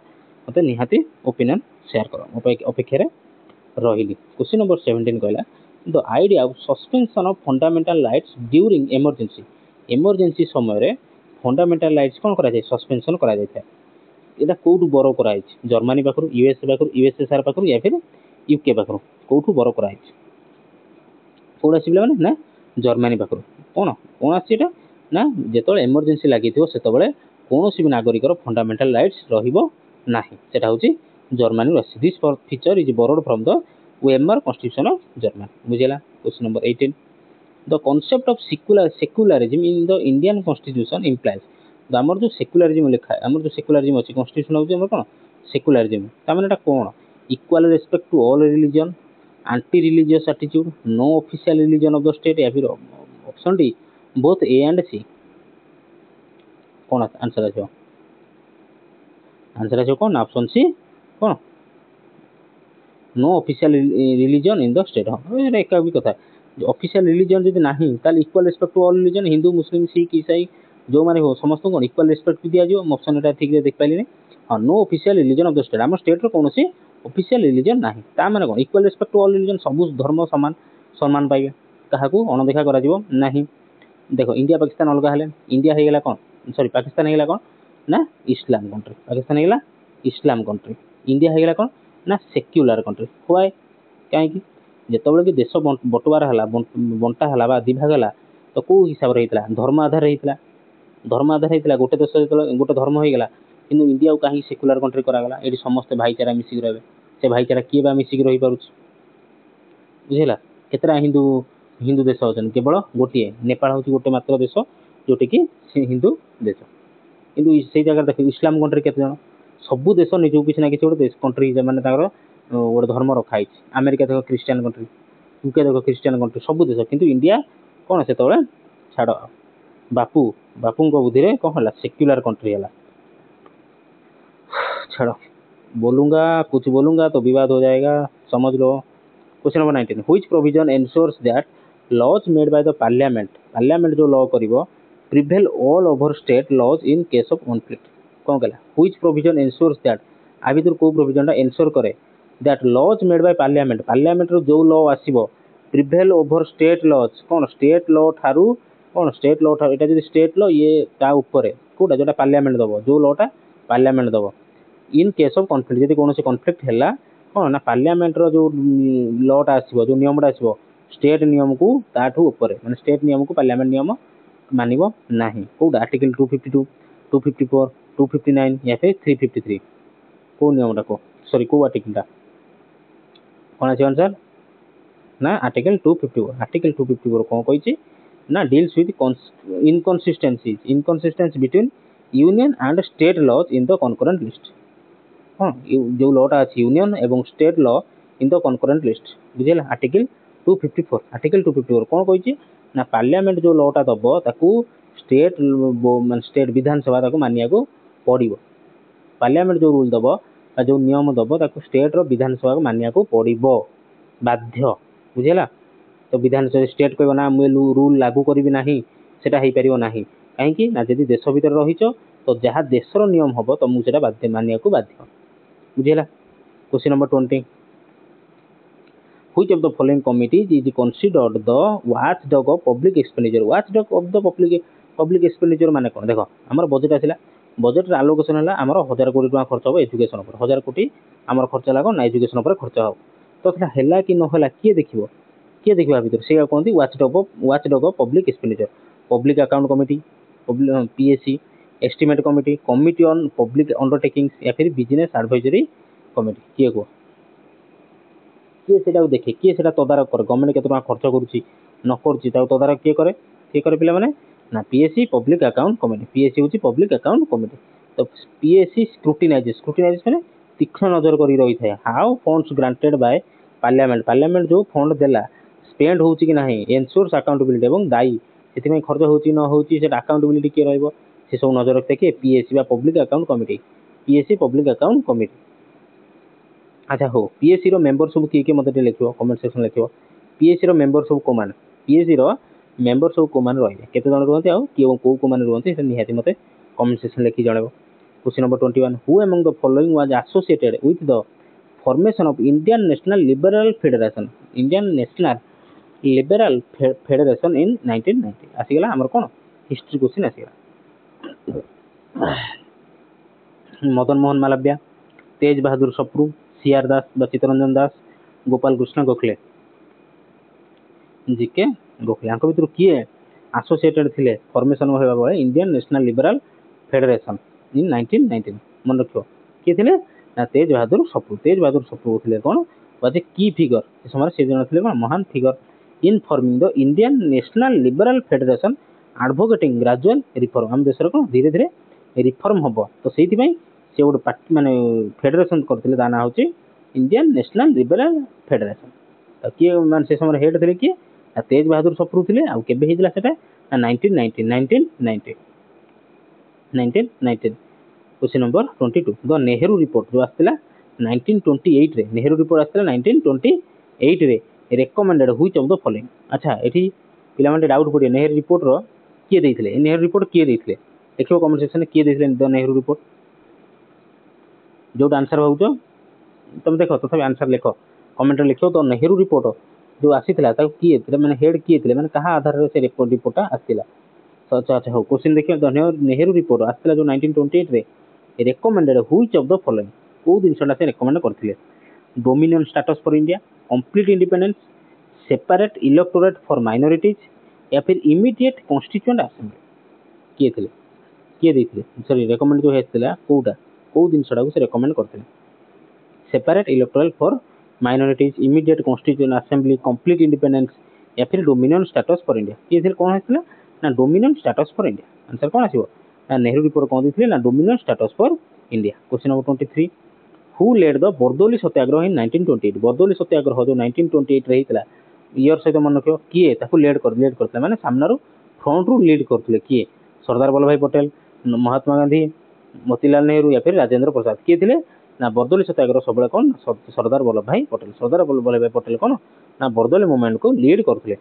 मत निहाती ओपिनियन शेयर कर मो अपेक्षा रही क्वेश्चन नंबर 17 कहला the idea of suspension of fundamental rights during emergency emergency समय फंडामेंटल राइट्स कौन करा जाए सस्पेंशन करा जाए एटा कोठू बरो कराई जर्मनी पाखरु यूएसएसआर पाखरु या फिर यूके पाखरु कोठू बरो कराई कौन आसला मैंने ना जर्मनी पाखर कौन कौन आसा ना जो एमरजेंसी लगी से कौन भी नागरिकर फंडामेंटल राइट्स रहा हूँ जर्मनी आसी this feature is borrowed from the Weimar constitution of Germany बुझेगा question number 18 the concept of secularism in the Indian constitution implies आमर जो सेक्युलरिज्म लिखा है आमर जो सेक्युलरिज्म अच्छी कॉन्स्टिट्यूशन हूँ कौन सेक्युलरिज्म तार कौन equal respect to all religion anti religious attitude no official religion of the state या फिर option D both A and C कौन आंसर आंसर कौन ऑप्शन सी कौन no official religion in the state हाँ एक भी कथा ऑफिशियल रिलीजन जब ना ताल equal respect to all religion Hindu Muslim Sikh ईसाई जो मैंने हो समस्त कौन इक्वाल रेस्पेक्ट भी दिया ऑप्शन एटा ठीक देख पाइलिनी हाँ no official religion of the state आम स्टेट रो कौन सी ऑफिशियल रिलीजन ना ता माने कौन equal respect to all religion सब धर्म सामान सम्मान पाइबे काहाकू अणदेखा करा जीवो नाही देखो इंडिया पाकिस्तान अलग हेले इंडिया हो गला कौन सॉरी पाकिस्तान हो गला कौन ना इस्लाम कंट्री पाकिस्तान हो गला इस्लाम कंट्री इंडिया हो गला कौन ना सेक्युलर कंट्री व्हाई कहीं जिते कि देश बटवार है बंटा है बा दिभाग है तो कौ हिसाब से होता धर्म आधार होता धर्म आधार होता गोटे देश जो गोटे धर्म हो गला कि इंडिया को कहीं सेक्युलर कंट्री करागला ये समस्त भाईचारा मिसिक रहे से भाईचारा किए बा मिसिक रही पार बुझेगा केतरा हिंदू हिंदू देश अच्छा केवल गोटे नेपाल हूँ गोटे मात्र देश जोटि कि हिंदू देश कि से जगह देख इस्लाम कंट्री केते जन सबू देश निजक किसी ना कि गोटे कंट्री मैंने गोटे धर्म रखाई अमेरिका देख क्रिश्चियन कंट्री यूके देख क्रिश्चियन कंट्री सब देश किंतु इंडिया कौन से छाड़ बापू बापू बुद्धि में कौन है सेक्युलर कंट्री है छाड़ बोलूंगा कुछ बोलूंगा तो विवाद हो जाएगा समझ लो question number 19 which provision ensures that laws made by the parliament जो लॉ करिवो prevail all over state laws in case of conflict कौन कहला व्हिच प्रोविजन एंश्योर्स दैट आ भीतर को प्रोविजन एंश्योर करे that laws made by parliament रो जो लॉ आसीबो प्रिवेल ओवर स्टेट लॉज कौन स्टेट लॉ ठारू कौन स्टेट लॉ ठारू एटा जदी स्टेट लॉ ये ता ऊपर कोटा जोटा पार्लियामेंट दबो जो लॉटा पार्लियामेंट दबो इन केस ऑफ कॉन्फ्लिक्ट जदी कोनोसी कॉन्फ्लिक्ट हैला कौन ना पार्लियामेंट रो जो लॉटा आसीबो जो नियमटा आसीबो स्टेट नियम को ताठू ऊपर माने स्टेट नियम को पार्लियामेंट नियम मानिबो नाही कोटा आर्टिकल 252 254 259 या फिर 353 को नियमटा को सॉरी को आर्टिकलटा कौन আছে आंसर ना आर्टिकल 254 कौन कहिछि ना deals with inconsistency between union and state laws in the concurrent list हाँ जो लॉटा अच्छी यूनियन एवं state law in the concurrent list बुझेगा आर्टिकल 254 कौन कहिछि ना पार्लियामेंट जो लॉटा दबो ताकू स्टेट विधानसभा ताकू मानिया को पड़िबो पार्लियामेंट जो रूल दबो जो नियम दबो ताकू स्टेट रो विधानसभा को मानिया को पड़िबो बाध्य बुझेगा तो विधानसभा स्टेट कहबो ना मु रूल लागू करबी नाही सेटा हेई परिबो नाही काहे कि ना जदी देश भीतर रहिचो तो जहाँ देशर नियम हम तो मुझे बाध्य मानिया को बाध्य बुझेगा question number 20 which of the following committees is considered the watchdog of public expenditure watchdog of the public expenditure माने कोन देखो हमर बजट आसिला बजट आलोकेशन है हमर 1000 कोटी टका खर्च हो एजुकेशन पर 1000 कोटी हमर खर्च लागो ना एजुकेशन पर खर्च हो तो सेटा हैला कि न हैला किए देखिबो भीतर से कहंती watchdog of public expenditure public account committee PSC estimate committee, committee on public undertakings या फिर बिजनेस एडवाइजरी कमिटी किए को किए सेटा देखे किए सेटा तदारक करे गवर्नमेंट केते टका खर्च करूची न करूची ता तदारक किए करे पिला माने ना PSC public account committee PSC होची पब्लिक अकाउंट कमिटी तो पीएससी स्क्रूटिनाइज माने तीक्ष्ण नजर करी रही थाए how funds granted by parliament जो फंड देला स्पेंड होची कि नाही एंश्योर्स अकाउंटेबिलिटी एवं दायी सेति खर्च होची न होची सेटा अकाउंटेबिलिटी के रहइबो से सब नजर रखते कि पीएससी बा public account committee PSC public account committee. अच्छा हो पीएससी रो मेंबर सब किए मते लिखियो कमेंट सेक्शन लिखियो पीएससी रो मेंबर सब को मान पीएससी रो मेंबर सब को मान रहिबे केते जण रहते आ कि को मान रहते से निहाती मते कमेंट सेक्शन लिखि जणाबो। Question number 21 who among the following was associated with the formation of Indian national liberal federation in 1990 आसीगला हमर कोन हिस्ट्री क्वेश्चन आसीगला। मदन मोहन मालव्य, तेज बहादुर सप्रू, सीआर दास व चित्तरंजन दास, गोपाल कृष्ण गोखले जीके गोखले आंक भितर किए एसोसिएटेड थिले फॉर्मेशन होबा बेले Indian national liberal federation in 1919 मन रखियो किए थिले ना तेज बहादुर सप्रू थिले कोन वाज ए की फिगर से समय से जण थिले कोन महान figure in forming the Indian national liberal federation advocating gradual reform हम देशर कोन धीरे धीरे रिफॉर्म हबो तो सेति पई से गोटे पार्टी माने फेडरेशन करथिले ता ना होची इंडियन नेशनल लिबरल फेडरेशन तो किए मान से समय हेड थिले कि तेज बहादुर सप्रू थिले आ केबे हिजला सेटा 1919 question number 22 the Nehru report जो आस्तिला 1928 रे नेहरू रिपोर्ट आस्तिला 1928 रे recommended which of the following. अच्छा एठी पिला माने डाउट पड़े नेहरू रिपोर्ट रो किए देथिले नेहरू रिपोर्ट किए देथिले देखियो कमेंट सेक्शन में किए देथिले द नेहरू रिपोर्ट जो आंसर होउचो तुम देखो तथा आंसर लिखो कमेंट लिखो तो नेहरू रिपोर्ट जो आसीथिला ता किए माने हेड किए थिले माने कहा आधार रे से रिपोर्ट आसीथिला। अच्छा अच्छा हो क्वेश्चन देखियो द नेहरू रिपोर्ट आसीथिला जो 1928 रे recommended which of the following को दिनसटा से रेकमेंड करथिले dominion status for India, complete independence, separate electorate for minorities या फिर इमीडिएट कॉन्स्टिट्यूएंट असेंबली किए थिले किए देथिले सॉरी रेकमेंड जो हेतिला कोटा को दिनसटा को से रेकमेंड करथिले separate electoral for minorities, immediate constituent assembly, complete independence या फिर डोमिनियन स्टेटस फॉर इंडिया किए थिले कोन हेतिला ना dominion status for India answer कोन आसीबो ना नेहरू रिपोर्ट कोन दिथिले ना dominion status for India. Question number 23 who led the Bardoli Satyagraha in 1928 Bardoli Satyagraha जो 1928 रे हितला ईयर सहित मन रखियो किए ताकू लेड करथले माने सामनारो फ्रंट रू लीड करथले किए सरदार वल्लभ भाई पटेल, महात्मा गांधी, मोतीलाल नेहरू या फिर राजेंद्र प्रसाद किए थिले ना बरदौली सत्याग्रह सब कौन सरदार वल्लभ भाई पटेल कौन ना बरदौली मूवमेंट को लीड करथले।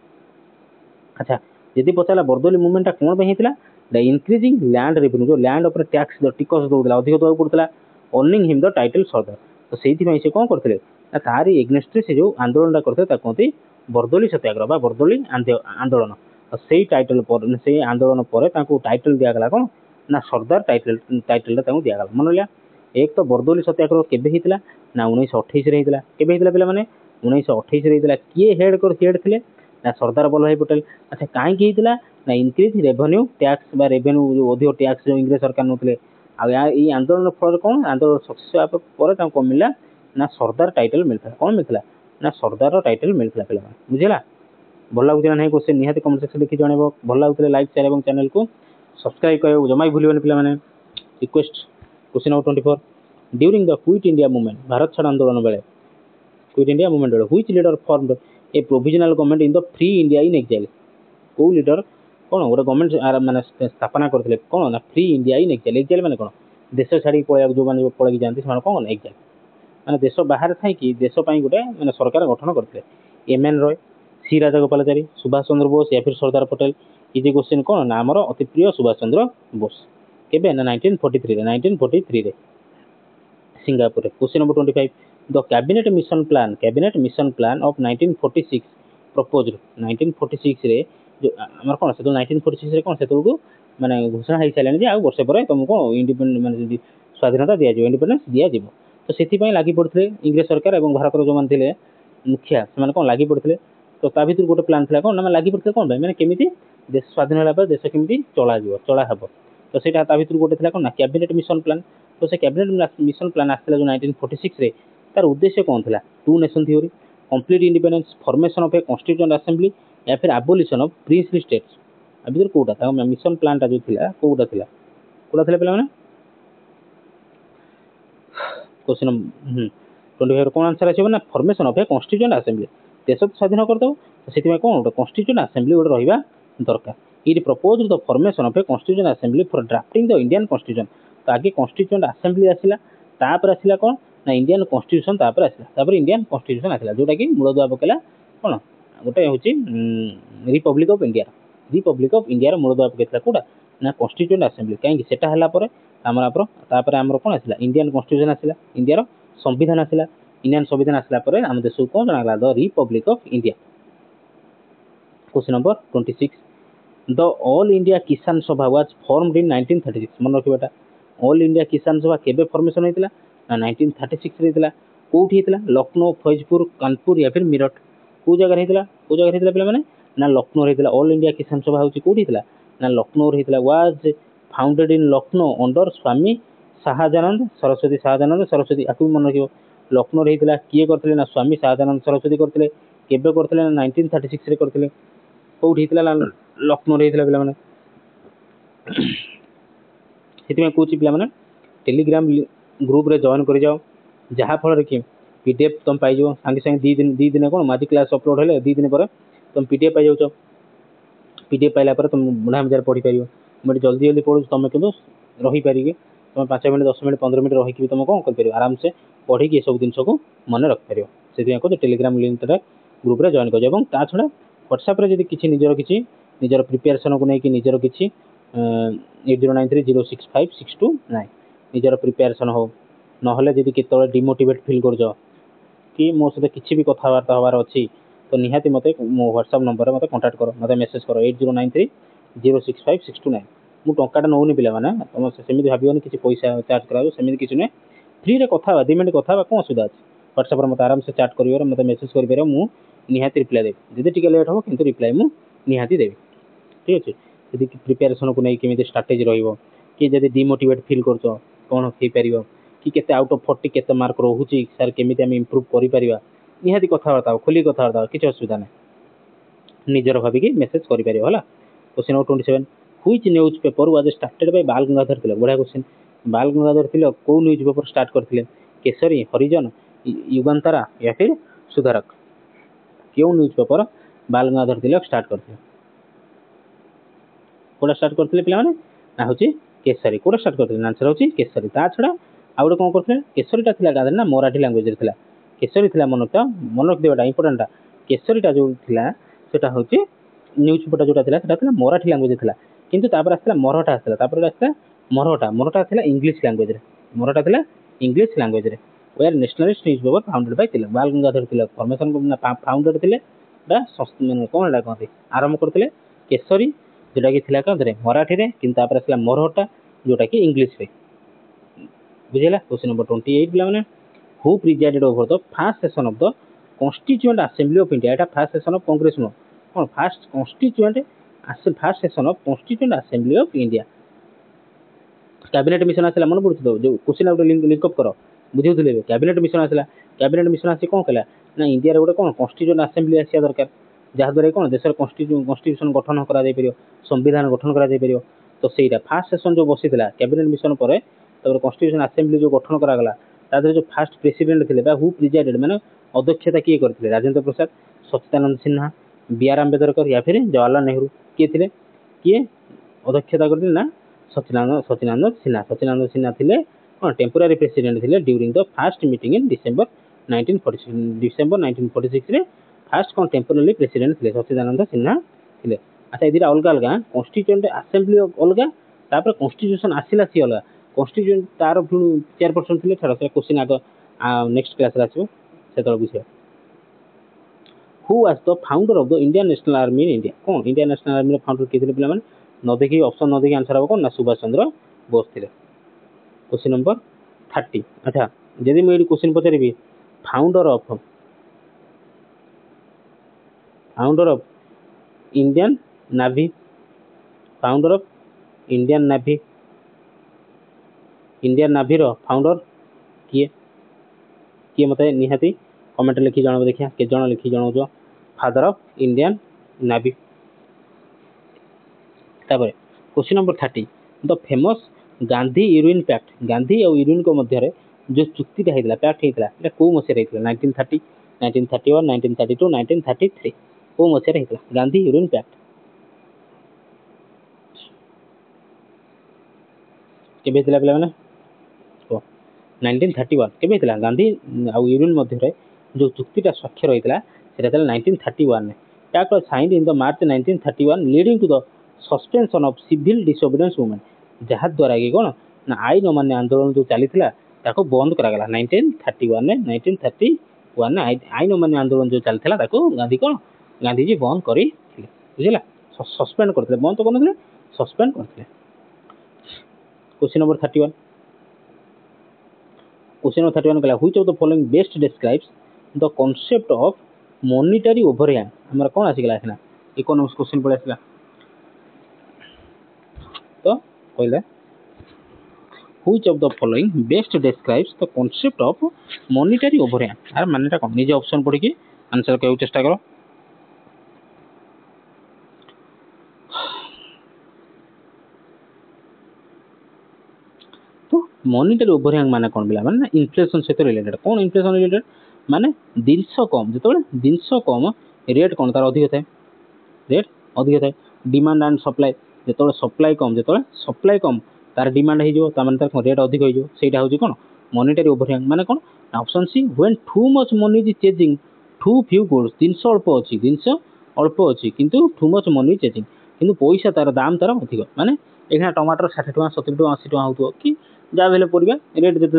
अच्छा यदि पचाला बरदौली मूवमेंट कौन पे हितला द इंक्रीजिंग लैंड रेवेन्यू जो लैंड ऊपर टैक्स द टिकस दउतला अधिक दउ पड़तला अर्निंग हिम द टाइटल सरदार तो सेति पई से कोन करथले ना तारी एग्नेस्ट से जो आंदोलन करथे ता कोंती बरदौली सत्याग्रह बा बरदौली आंदोलन तो सेही टाइटल पर से आंदोलन पर ताको टाइटल दिया गला कोन ना सरदार टाइटल ताको दिया गला मन लिया एक तो बरदौली सत्याग्रह केबे हितला ना 1928 रे हितला केबे हितला पिला माने 1928 रे हितला किए हेड थिले ना सरदार वल्लभ भाई पटेल। अच्छा काहे की हितला ना इंक्रीज रेवेन्यू टैक्स बा रेवेन्यू जो अधिक टैक्स जो इंग्रेज सरकार नउतले आ ई आंदोलन फल कोन आंदोलन सक्सेस पर ताको मिलला ना सरदार टाइटल मिलता कोन मिलता ना सरदार टाइटल मिलता पिला बुझिला भल लागुला नहीं क्वेश्चन निहाती कमेंट सेक्शन लिखि जणेबो भल लागुले लाइक शेयर एवं चैनल को सब्सक्राइब करियो जमाई भूलिबनी पिला माने request. Question number 24 during the quit India movement Bharat छाड़ आंदोलन बेले क्विट इंडिया मूवमेंट बेले which leader formed a provisional government in the free India in exile को लीडर कोन गोटे गवर्नमेंट माने स्थापना करथिले कोन ना फ्री इंडिया इन एक्साइल माने कोन देश छाड़ी पळया जो माने पळगी जानती से कोन एक्साइल माने देश बाहर थाई कि देश पई गोटे माने सरकार गठन करथिले एमएन रॉय, सी राजगोपालाचारी, सुभाष चंद्र बोस या फिर सरदार पटेल इजी क्वेश्चन कोन ना हमर अति प्रिय सुभाष चंद्र बोस केबे ना 1943 रे सिंगापुर रे। Question number 25 the cabinet mission plan of 1946 proposed 1946 रे जो हमर कोन से 1946 रे कोन से को माने घोषणा होई साइलानी जे आ वर्ष पर तुमको इंडिपेंडेंट माने जदी स्वाधीनता दिया जो इंडिपेंडेंस दिया जिवो तो सेति पई लागि पड़थले इंग्लिश सरकार एवं भारत रो जो मान थिले मुखिया से माने कोन लागि पड़थले तो ता भीतर गोटे प्लान थिला कोन ना लागि पड़थले कोन भाई माने केमिति देश स्वाधीन होला पर देश केमिति चला जिवो चला हबो तो ସେଇଟା ତା ଭିତରୁ ଗୋଟେ ଥିଲା କ'ଣ ନା କ୍ୟାବିନେଟ୍ ମିଶନ ପ୍ଲାନ୍। ତ ସେ କ୍ୟାବିନେଟ୍ ମିଶନ ପ୍ଲାନ୍ ଆସିଥିଲା ଯେଉଁ 1946ରେ, ତାର ଉଦ୍ଦେଶ୍ୟ କ'ଣ ଥିଲା? Two nation theory, complete independence, formation of a constituent assembly, या फिर ଆବୋଲିସନ୍ ଅଫ୍ ପ୍ରିନ୍ସଲି ଷ୍ଟେଟ୍ସ। ଆ ଭିତରୁ କୋଉଟା ତାଙ୍କ ମିଶନ ପ୍ଲାନ୍ଟା ଯେଉଁ ଥିଲା କୋଉଟା ଥିଲା ପିଲାମାନେ? क्वेश्चन 25 कौन आंसर आसो ना formation of A constituent assembly. देश तो स्वाधीन करदेव से कौन गोटे कॉन्स्टिट्यूएंट असेंबली गोटे रहा दरकार। It propose the formation of A constituent assembly for drafting the Indian constitution. तो आगे कॉन्स्टिट्यूएंट असेंबली आसला, तापर आसला कौन ना इंडियन कॉन्स्टिट्यूशन, तापर आसला तापर इंडियन कॉन्स्टिट्यूशन आसला जोटा कि मूलदुआ पकेला कौन गोटे हूँ republic of India. Republic of India मूलदुआ पकेला कौटा ना कॉन्स्टिट्यूएंट असेंबली। कहीं सेटा है आमर कौन आसला इंडियन कॉन्स्टिट्यूशन आसला, इंडिया संविधान आसला। इंडियन संविधान आसला आम देश को कौन जनागला the republic of India. Question number 26 the all India Kisan Sabha was formed in 1936। मन रखा ऑल इंडिया किसान सभा केबे फॉर्मेशन होता ना 1936 होता। कौटी होता? लखनऊ, फैजपुर, कानपुर या फिर मीरठ। कौ जगह होता पे ना लखनऊ होता। ऑल इंडिया किसान सभा हूँ कौटी होता ना लखनऊ होता। Was founded in Lucknow under Swami Sahajanand Saraswati. Sahajanand Saraswati आपको मन रखिए लखनऊ होता। किए करते ना स्वामी शाहजानंद सरस्वती करते। केबे करते ना 1936 करते। कौटी होता लखनऊ होता पे से कौच पे टेलीग्राम ग्रुप रे जॉइन कर जाओ जहाँफल कि पीडीएफ तुम पाइज सागे सागे दी दिन कौन आज क्लास अपलोड है 2 दिन पर तुम पीडीएफ पाई जाऊँ। पीडीएफ पाइला तुम बुढ़ा मजार पढ़ी पार। मुझे जल्दी जल्दी पढ़ू तुम कि रहीपर तुम 5 मिनट 10 मिनट 15 मिनट रही तुम कौन कर आराम से पढ़ी ये सब जिन को मन रखिपर। से कौन टेलीग्राम लिंक ग्रुप रे जॉइन कर ता छड़ा व्हाट्सएप रे किसी निजर प्रिपेरेसन को लेकिन निजर किसी 8093065629 निजर प्रिपेरेसन हो ना जी के डिमोटिवेट फिल कर कि मो सहित किसी भी कथबार्ता हबार अच्छी तो निहाती मत मो व्हाट्सएप नंबर मत कांटेक्ट कर मत मेसेज कर 8093065629। मु टाटा नौनी पे तुम सेमती भावन किसी पैसा चार्ज करा सेमती किसी नुहे फ्री रे कथा 2 मिनट कथा कौन असुविधा अच्छे व्हाट्सएप मत आराम से चैट कर मत मेसेज कर मुझे रिप्लाई देवी जब टी लेट हम कि रिप्लाई मुझे देवी। ठीक अच्छे यदि प्रिपेरेसन को नहीं केमी स्ट्राटेजी रही जब डिमोटिवेट फिल कर कौन हो पार कि केते आउट ऑफ 40 केते मार्क रोचे सर केमी आम इम्प्रूव कर निहाती कथबार्ता खोली कथबार्ता किसी असुविधा ना निजर भाविकी मेसेज कर। Question number 27 which news paper was started by बाल गंगाधर तिलक। बढ़िया क्वेश्चन। बाल गंगाधर तिलक कौ न्यूज पेपर स्टार्ट करते? केसरी, हरिजन, युगांतरा या फिर सुधारक। क्यों न्यूज पेपर बाल गंगाधर तिलक स्टार्ट करते? कौटा स्टार्ट करते पे ना हूँ केसरी। कौटा स्टार्ट करते? आंसर हूँ केसरी। ता छड़ा आउ कौन करते? केसरीटा था ना मराठी लैंग्वेज था। केसरी था मन रखा इंपोर्टाटा केसरीटा जो था सेटा हूँ न्यूज पेपर जोटा था मराठी लैंग्वेज था किंतु तापर आसला मरहटा आसला तापर आसला मरहटा था इंग्लिश लैंग्वेज रे मरहटा था इंग्लिश लैंग्वेज रे were nationalist newspaper founded by Tilak. Bal Gangadhar Tilak formation founded थे कौन एटा कहते आरंभ करते केसरी जोटा कि थिला कौन मराठी रे किंतु तापर आसला मरहटा जोटा कि इंग्लिश रे बुझेला। क्वेश्चन नंबर 28 पे who presided over the first session of the constituent assembly of India. एटा first session of Congress no कौन first constituent first session of constituent assembly of India. Cabinet mission आसला मन पड़ू जो क्वेश्चन गोटे लिंकअप कर बुझे कैबिनेट मिशन आसला। कैबिनेट मिशन आसी कौन कला ना इंडिया गोटे कौन कॉन्स्टिट्यूएंट असेंबली आसा दरकार जहाँद्वारा कौन देश कॉन्स्टिट्यूशन गठन कर संविधान गठन कर। तो सहीटा फास्ट सेशन जो बसी कैबिनेट मिशन पर कॉन्स्टिट्यूशन असेंबली जो गठन करागला तादर जो फास्ट प्रेसिडेंट थे हु प्रिजाइडेड मैंने अध्यक्षता किए करते? राजेंद्र प्रसाद, सच्चिदानंद सिन्हा, बी.आर. आम्बेडकर या फिर जवाहरलाल नेहरू। किए अध्यक्षता करते ना सच्चिदानंद सिन्हा। सच्चिदानंद सिन्हा थे कौन टेम्पोरारी प्रेसिडेंट थे during the fast meeting in December 1946 रे फास्ट कौन टेम्पोरारी प्रेसिडेंट थे सच्चिदानंद सिन्हा थे। अच्छा ये अलग अलग कॉन्स्टिट्यूएंट असेंबली अलग तापर कॉन्स्टिट्यूशन आसला सी अलग कॉन्स्टिट्यूएंट तार चेयरपर्सन थे छाड़ से क्वेश्चन आग नेक्स्ट क्लास आसो से बुझे। Who was the founder of the Indian national army in India. कौन इंडियन नेशनल आर्मी फाउंडर किए थे पे न देखिए ऑप्शन न देखिए आंसर हम कौन ना सुभाष चंद्र बोस थे। क्वेश्चन नंबर 30 अच्छा जदि मुझे क्वेश्चन पचारि founder of Indian navy founder of Indian navy Indian नाभीर फाउंडर किए किए मते निहाती कमेंट लिखि जणाव देखिया के जण लिखि जणाव फादर ऑफ इंडियन नाभी। तापर question number 30 the famous Gandhi Irwin pact Gandhi और यूरिन को मध्य रे जो चुक्तिटा हेतला पैक्ट हेतला एटा को मसे हेतला 1930 1931 1932 1933 को मसे हेतला गांधी यूरिन पैक्ट केबे हेतला पिला माने 1931 केबे हेतला गांधी और यूरिन मध्य रे जो चुक्तिटा स्वाक्षर हेतला सेटा हेतला 1931 ने pact was signed in the March 1931 leading to the suspension of civil disobedience movement जहा द्वारा कि कोन ना आईन अमान्य आंदोलन जो चलीथिला ताको बंद करा गला 1931 ने 1931 ने आईन अमान्य आंदोलन जो चलीथिला ताको गांधी कोन गांधी जी बंद करी थिले बुझिला सस्पेंड करथिले बंद तो कोन सस्पेंड करथिले। क्वेश्चन नंबर 31 क्वेश्चन नंबर 31 कहला which of the following best describes the concept of monetary overhang हमरा कोन आसी गला एखना इकोनॉमिक्स क्वेश्चन पड़े आसीला तो कहले which of the following best describes the concept of monetary overhang आर मानेटा कोन निजे ऑप्शन पढ़ी के आंसर कहू चेष्टा करो। तो मॉनिटरी ओवरहैंग माने कोन बिला माने इन्फ्लेशन सहित रिलेटेड कोन इन्फ्लेशन रिलेटेड माने दिनस कम जेतबे दिनस कम रेट कोन तार अधिक थाए रेट अधिक थाए डिमांड एंड सप्लाई जेतबे सप्लाई कम तार डिमांड हो जो तार तार रेट अधिक हो जो सेटा होजी कोन मॉनिटरी ओवरहैंग माने कोन option C when too much money is chasing too few goods दिनस अल्प अछि किंतु टू मच मनी चेजिंग किंतु पैसा तार दाम तार अधिक माने एखना टमाटर 60 टका 70 टका 80 टका होतो कि जा भेले परिबा रेट जते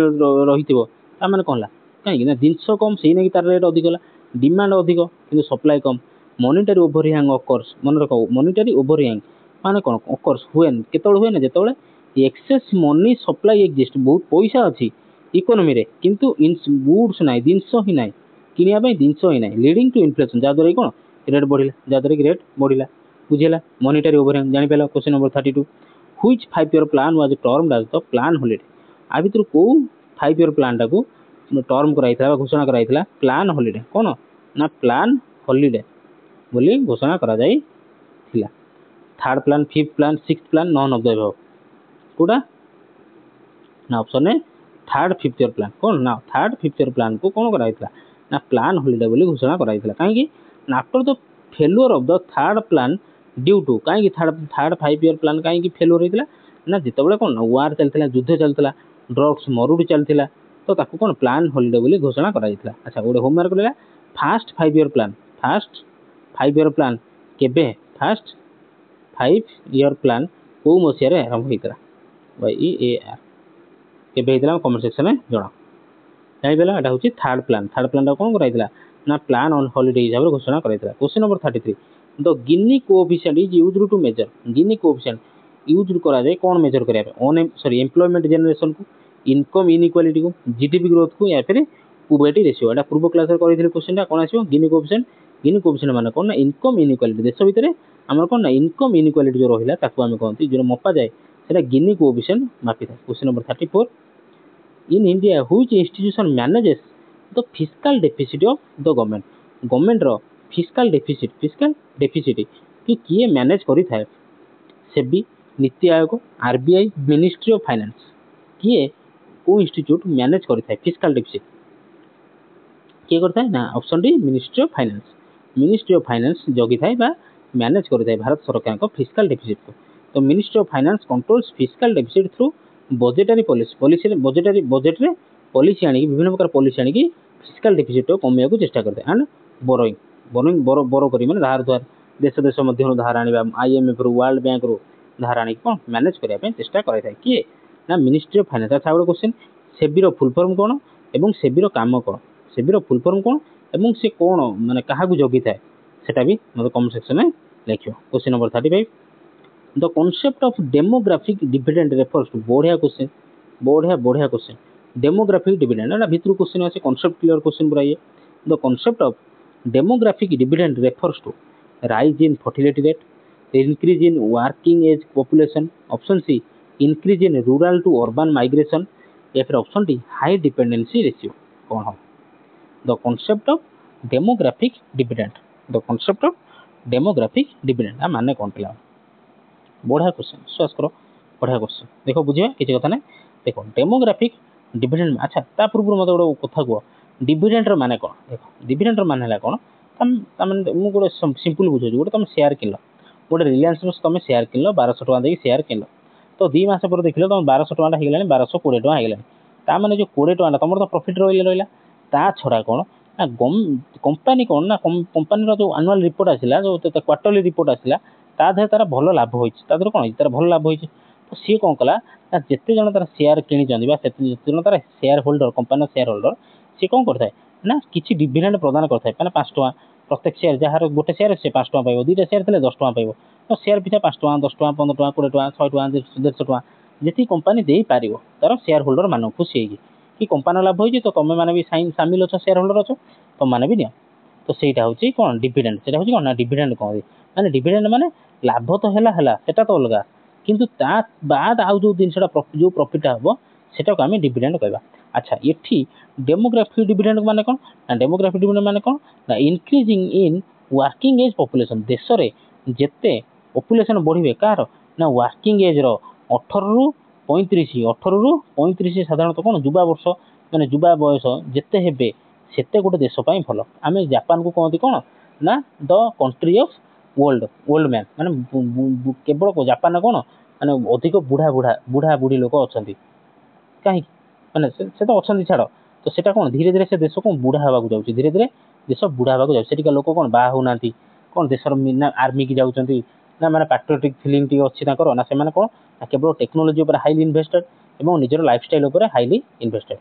रहिथिबो ता माने कोनला काहे ना दिनस कम सेही नै तार रेट अधिक होला डिमांड अधिक किंतु सप्लाई कम मॉनिटरी ओवरहैंग ऑकर्स मन रखो मॉनिटरी ओवरहैंग माने कोन ऑकर्स हुएन केतबेले हुए ना जेतबेले एक्सेस मनी सप्लाई एक्जिस्ट बहुत पैसा अछि इकोनॉमी रे किंतु गुड्स नै दिनस ही नै किनिया पय दिनस ही नै लीडिंग टू इन्फ्लेशन जा द्वारा कोन रेट बढ़िला जा द्वारा रेट बढ़िला बुझिला मॉनिटरी ओवरहैंग जानि पेला question number 32 which 5 year plan was termed as the plan holiday आ भितर को 5 ईयर प्लान टाको टर्म कराइथला घोषणा कराइथला प्लान हॉलिडे कोन ना प्लान हॉलिडे बोली घोषणा करा जाई थिला third plan fifth plan sixth plan none of the above कोडा ना ऑप्शन है थर्ड फिफ्थ ईयर प्लान कोन ना थर्ड फिफ्थ ईयर प्लान को कोन कराइथला ना प्लान हॉलिडे बोली घोषणा कराइथला काहे कि after the failure of the third plan due to काहे थर्ड 5 ईयर प्लान काहे कि फेल्युअर हेतला ना जेतबेले कोन वार चलथिला युद्ध चलथिला ड्रग्स मरुडी चलथिला तो ताकू कोन प्लान हॉलिडे बोली घोषणा कराइथला। अच्छा ओडे होमवर्क लेला फर्स्ट 5 ईयर प्लान केबे फर्स्ट 5 ईयर प्लान को मसिया रे आरंभ हेतला वाई ए आर केबे हेतला कमेंट सेक्शन में जणा जाई बेला एटा होची थर्ड प्लान टा कोन कराइथला ना प्लान ऑन हॉलिडे हिसाब रे घोषणा कराइथला। Question number 33 the Gini coefficient is used to measure Gini coefficient use करा जाए कौन मेजर करिया एम्प्लॉयमेंट जनरेशन को इनकम इनइक्वालिटी को जीडीपी ग्रोथ को या फिर पोवर्टी रेशियो एटा पूर्व क्लास रे करिथिले क्वेश्चनटा कोन आसीबो गिनी कोएफिशिएंट माने कोन ना इनकम इनइक्वालिटी देश भितरे हमर कोन ना इनकम इनइक्वालिटी जो रहिला ताकू हम कहंती जो मपा जाए सेटा गिनी कोएफिशिएंट मापी था। Question number 34 in India which institution manages the fiscal deficit of the government रो फिस्कल डेफिसिट कि किए मैनेज करि थाए SEBI NITI Aayog RBI ministry of finance किए को इंस्टीट्यूट मैनेज करि थाए फिस्कल डेफिसिट किए करता है ना option D ministry of finance जगी थाए बा मैनेज करि थाए भारत सरकार को फिस्कल डेफिसिट को। तो ministry of finance controls fiscal deficit through budgetary policy budget रे पॉलिसी आनी विभिन्न प्रकार पॉलिसी आनी फिस्कल डेफिसिट को कमिया को चेष्टा करते एंड बोरोइंग बोरो करी माने धार द्वार देश मध्य धार आनिबा आईएमएफ रो वर्ल्ड बैंक रो धार आनी कोन मैनेज करिया पे चेष्टा करै थाए किए ना मिनिस्ट्री ऑफ फाइनेंस। अच्छा गोटे क्वेश्चन सेबी रो फुल फॉर्म कोन एवं सेबी रो काम कोन सेबी रो फुल फॉर्म कोन एवं से कोन माने काहा को जगी थाए सेटा भी मते कमेंट सेक्शन में लिखियो। Question number 35 the concept of demographic dividend refers to बढ़िया क्वेश्चन डेमोग्राफिक डिविडेंड एटा भितर क्वेश्चन आसे कांसेप्ट क्लियर क्वेश्चन बुराइए the concept of demographic dividend refers to rise in fertility rate increase in working age population option C increase in rural to urban migration या फिर option D high dependency ratio कौन हो the concept of demographic dividend the concept of demographic dividend माने कौन पिला बढ़िया question विश्वास करो बढ़िया क्वेश्चन देख बुझे किसी कथा ना देख डेमोग्राफिक डिविडेंड अच्छा ता पूर्व मत गोटे कथा कह डिविडेंड माने कौन देख डिविडेंड माने कौन मुझे गोटे सिंपल बुझे गोटे तुम शेयर किन गोटे रिलायंस तुम शेयर किन 1200 टका देकी शेयर किन तो 2 मास पर देख तुम 1200 टका हो 1220 टका हो ताने जो 20 टका तुम तो प्रॉफिट रहा ता छड़ा कौन ना कंपानी कौन ना कंपानी जो आनुआल रिपोर्ट आसला जो क्वार्टरली रिपोर्ट आसला ता देह तार भल लाभ होती तार कौन तार भल लाभ होती तो सी कौन कला ना जिते जन तार शेयर किणी जिते जन तार shareholder company shareholder सी कौन करता ना किसी डिविडेंड प्रदान करता है 5 टका प्रत्येक शेयर जार गोटे शेयर से 5 टका पाइब 2टा शेयर थे 10 टका पाइब तो शेयर पिछा 5 टका 10 टका 15 टका 20 टका 100 टका 150 टका जी कंपानी दे पार तार शेयर होल्डर मान खुशी कि कंपानी लाभ होती तो तुम मैंने भी सामिल अच्छे शेयर होल्डर अच्छो तुम मैंने भी नि तो सहीटा हूँ कौन डिविडेंड से कौन ना डिविडेंड कौन माने डिविडेंड माने लाभ तो है सेटा तो अलग किंतु ता बाद आउ जो जिनसा जो प्रॉफिट हम सेटा को आम डिविडेंड कहवा अच्छा ये डेमोग्राफिक डिविडेंड माने कौन ना डेमोग्राफिक डिविडेंड माने कौन ना increasing in working age population देश रे जेते पॉपुलेशन बढ़े कार ना वर्किंग एज रो 18 रु 35 साधारणतः कौन युवा वर्ष माने युवा बयस जेते हेबे सेते गोटे देश भल आम जापान को कहते कौन ना the country of old man माने केवल जापान कौन माने अधिक बुढ़ा बुढ़ा बुढ़ा बुढ़ी लोक अच्छा कहीं माने से तो अच्छा छाड़ तो सेटा कौन धीरे धीरे से देश को बुढ़ा हवा जाऊँगी धीरे धीरे देश बुढ़ा हवा जाए लोक कौन बाहा होना कौन देशर ना आर्मी की जाऊँच ना मैंने पैट्रियोटिक फिलिंग टी अच्छी ना से कौन ना केवल टेक्नोलोजी पर हाईली इन्वेस्टेड और निजर लाइफस्टाइल उपर हाईली इन्वेस्टेड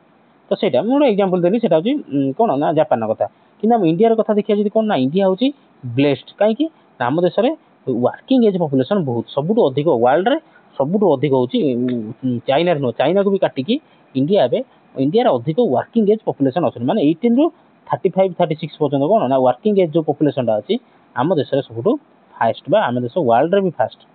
तो सहीटा मुझे एग्जांपल देली सेटा हूँ कौन ना जापान कथा कि इंडिया कथा देखिए जी कौन ना इंडिया हूँ ब्लेस्ड कहीं आम देश में वर्किंग एज पॉपुलेशन बहुत सबुठ अधिक वर्ल्ड रे सबुठ अधिक हूँ चाइना नुह चाइना को भी काटिकी इंडिया एवं इंडिया अधिक वर्किंग एज पॉपुलेशन अच्छे माने 18 रु 35 36 पर्यटन कौन ना वर्किंग एज जो पॉपुलेशन अच्छी आम देश में सबुठ फास्ट आम देश वर्ल्ड रे भी फास्ट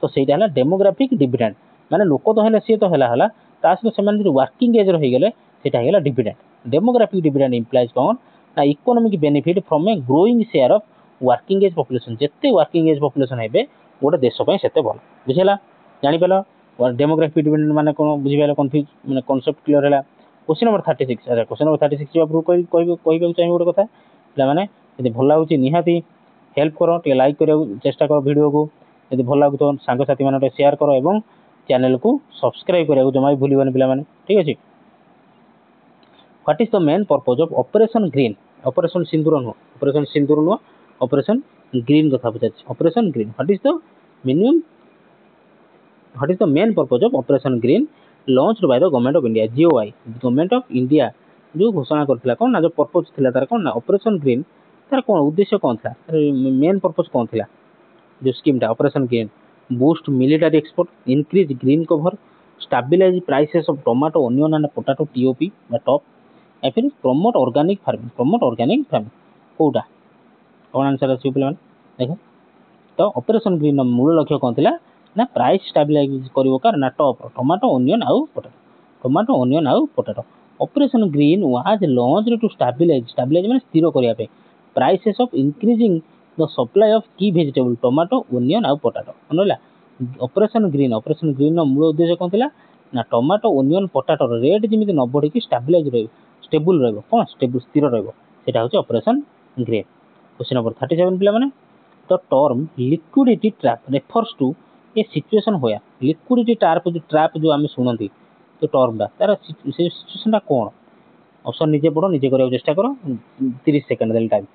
तो सहीटा है डेमोग्राफिक डिविडेंड माने लोक तो है सी तो है सहित से वर्किंग एज रहीगले सेटा डिविडेंड डेमोग्राफिक डिविडेंड इम्प्लाइज कौन ना economic benefit from a growing share of working age population जिते वर्किंग एज पॉपुलेशन है गोटे देश से भल बुझेगा जानीपार डेमोग्राफिक डिविडेंड माने कौन बुझे कन्फ्यूज मैंने कॉन्सेप्ट क्लियर है क्वेश्चन नंबर 36 अच्छा क्वेश्चन नंबर 36 कहूँ चाहिए गोटे कथा पे यदि भल लगे निहाती हेल्प कर लाइक करने चेष्टा कर वीडियो को यदि भल लगे तो सांगसाथी मान शेयर कर और चैनल को सब्सक्राइब करने जमा भी भूलनी पे ठीक अच्छे what is the main purpose of operation green operation Sindoor नुह ऑपरेशन ग्रीन कथा पचार operation green what is the main purpose of operation green launched by the government of India GOI government of India जो घोषणा करथिला कौन ना जो purpose थिला तार कौन ना ऑपरेशन ग्रीन तार कौन उद्देश्य कौन था मेन पर्पज कौन थिला जो स्कीम टा operation green boost military export increase green cover stabilize prices of tomato onion and potato TOP बा टॉप या फिर प्रमोट ऑर्गेनिक फार्मिंग कोटा कौन आंसर अच्छे पे देख तो ऑपरेशन ग्रीन मूल लक्ष्य कौन थिला ना प्राइस स्टेबलाइज कर ना टॉप टोमेटो ओनियन आउ potato operation green was launched to stabilize माने स्थिर करने prices of increasing the supply of की वेजिटेबल टोमेटो ओनियन आउ पोटैटो मनला ऑपरेशन ग्रीन मूल उद्देश्य कौन थिला ना टोमेटो ओनियन पोटैटो रेट जमी न बढ़ी स्टेबलाइज स्टेबल कौन स्टेबल स्थिर रहा हूँ ऑपरेशन ग्रीन क्वेश्चन नंबर 37 पे the term liquidity trap refers to a situation होया लिक्विडिटी ट्रैप जो आम शुणती तो टर्म तार सिचुएशन कौन ऑप्शन निजे पढ़ो निजे करने चेष्टा करो 30 सेकंड देल टाइम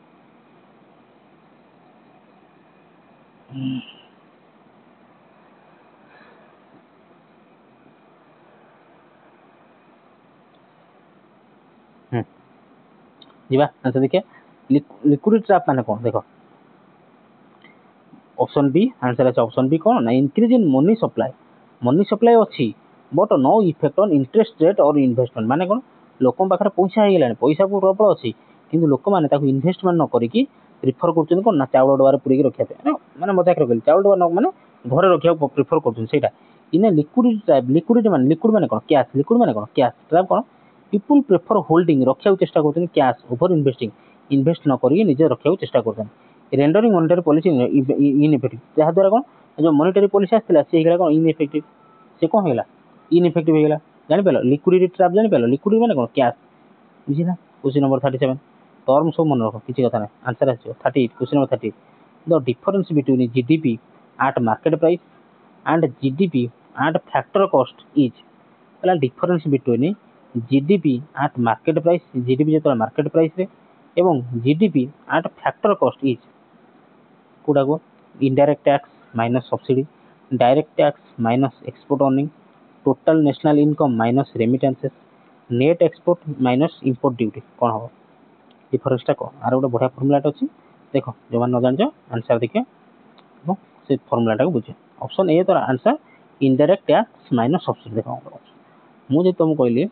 जीवा आंसर देखिए लिक्विडिटी ट्रैप माने कौन देख ऑप्शन बी आंसर है ऑप्शन बी कौन ना इंक्रीज इन मनी सप्लाई अच्छी but no effect on interest rate और इन्वेस्टमेंट माने कौन लोक पाखे पैसा हो पैसा प्रबल अच्छी किंतु लोक मैंने इन्वेस्टमेंट न करिकी प्रिफर कर कौन ना चाउल डबार पूरी रखा माने मजाक रखी चाउल डबा मैंने घर रखा प्रिफर कर इन ए लिक्विडिटी ट्राइब लिक्विडिटी मान लिक्विड माने कोन कैश लिक्विड माने कोन कैश ट्राइब कोन पीपल प्रेफर होल्डिंग रखिया चेष्टा करछन कैश ओवर इन्वेस्टिंग इन्वेस्ट न करी निजे रखिया चेष्टा करछन रेंडरिंग मॉनेटरी पॉलिसी इनइफेक्टिव जहा द्वारा कोन जो मॉनेटरी पॉलिसी आस्थिला से हेला कोन इनइफेक्टिव से कोन हेला इनइफेक्टिव हेला जानि पेलो लिक्विडिटी ट्रैप जानि पेलो लिक्विडिटी माने कोन कैश बुझिना क्वेश्चन नंबर 37 टर्म सब मन रखो किछि कथा नै आंसर आछो 38 question number 38 the difference between GDP at market price and GDP at factor cost is पहला difference between GDP at market price GDP जेतो मार्केट प्राइस रे एवं GDP at factor cost is कोडा को indirect tax minus subsidy direct tax minus export earning total national income minus remittances net export minus import duty कौन हम डिफरेंसटा कौन are गोटे बढ़िया फर्मुलाटा अच्छी देख जो मैंने न जान आंसर देखिए से फर्मुलाटा को बुझे ऑप्शन ए तो answer indirect tax minus subsidy देख मुझे तुमको कहली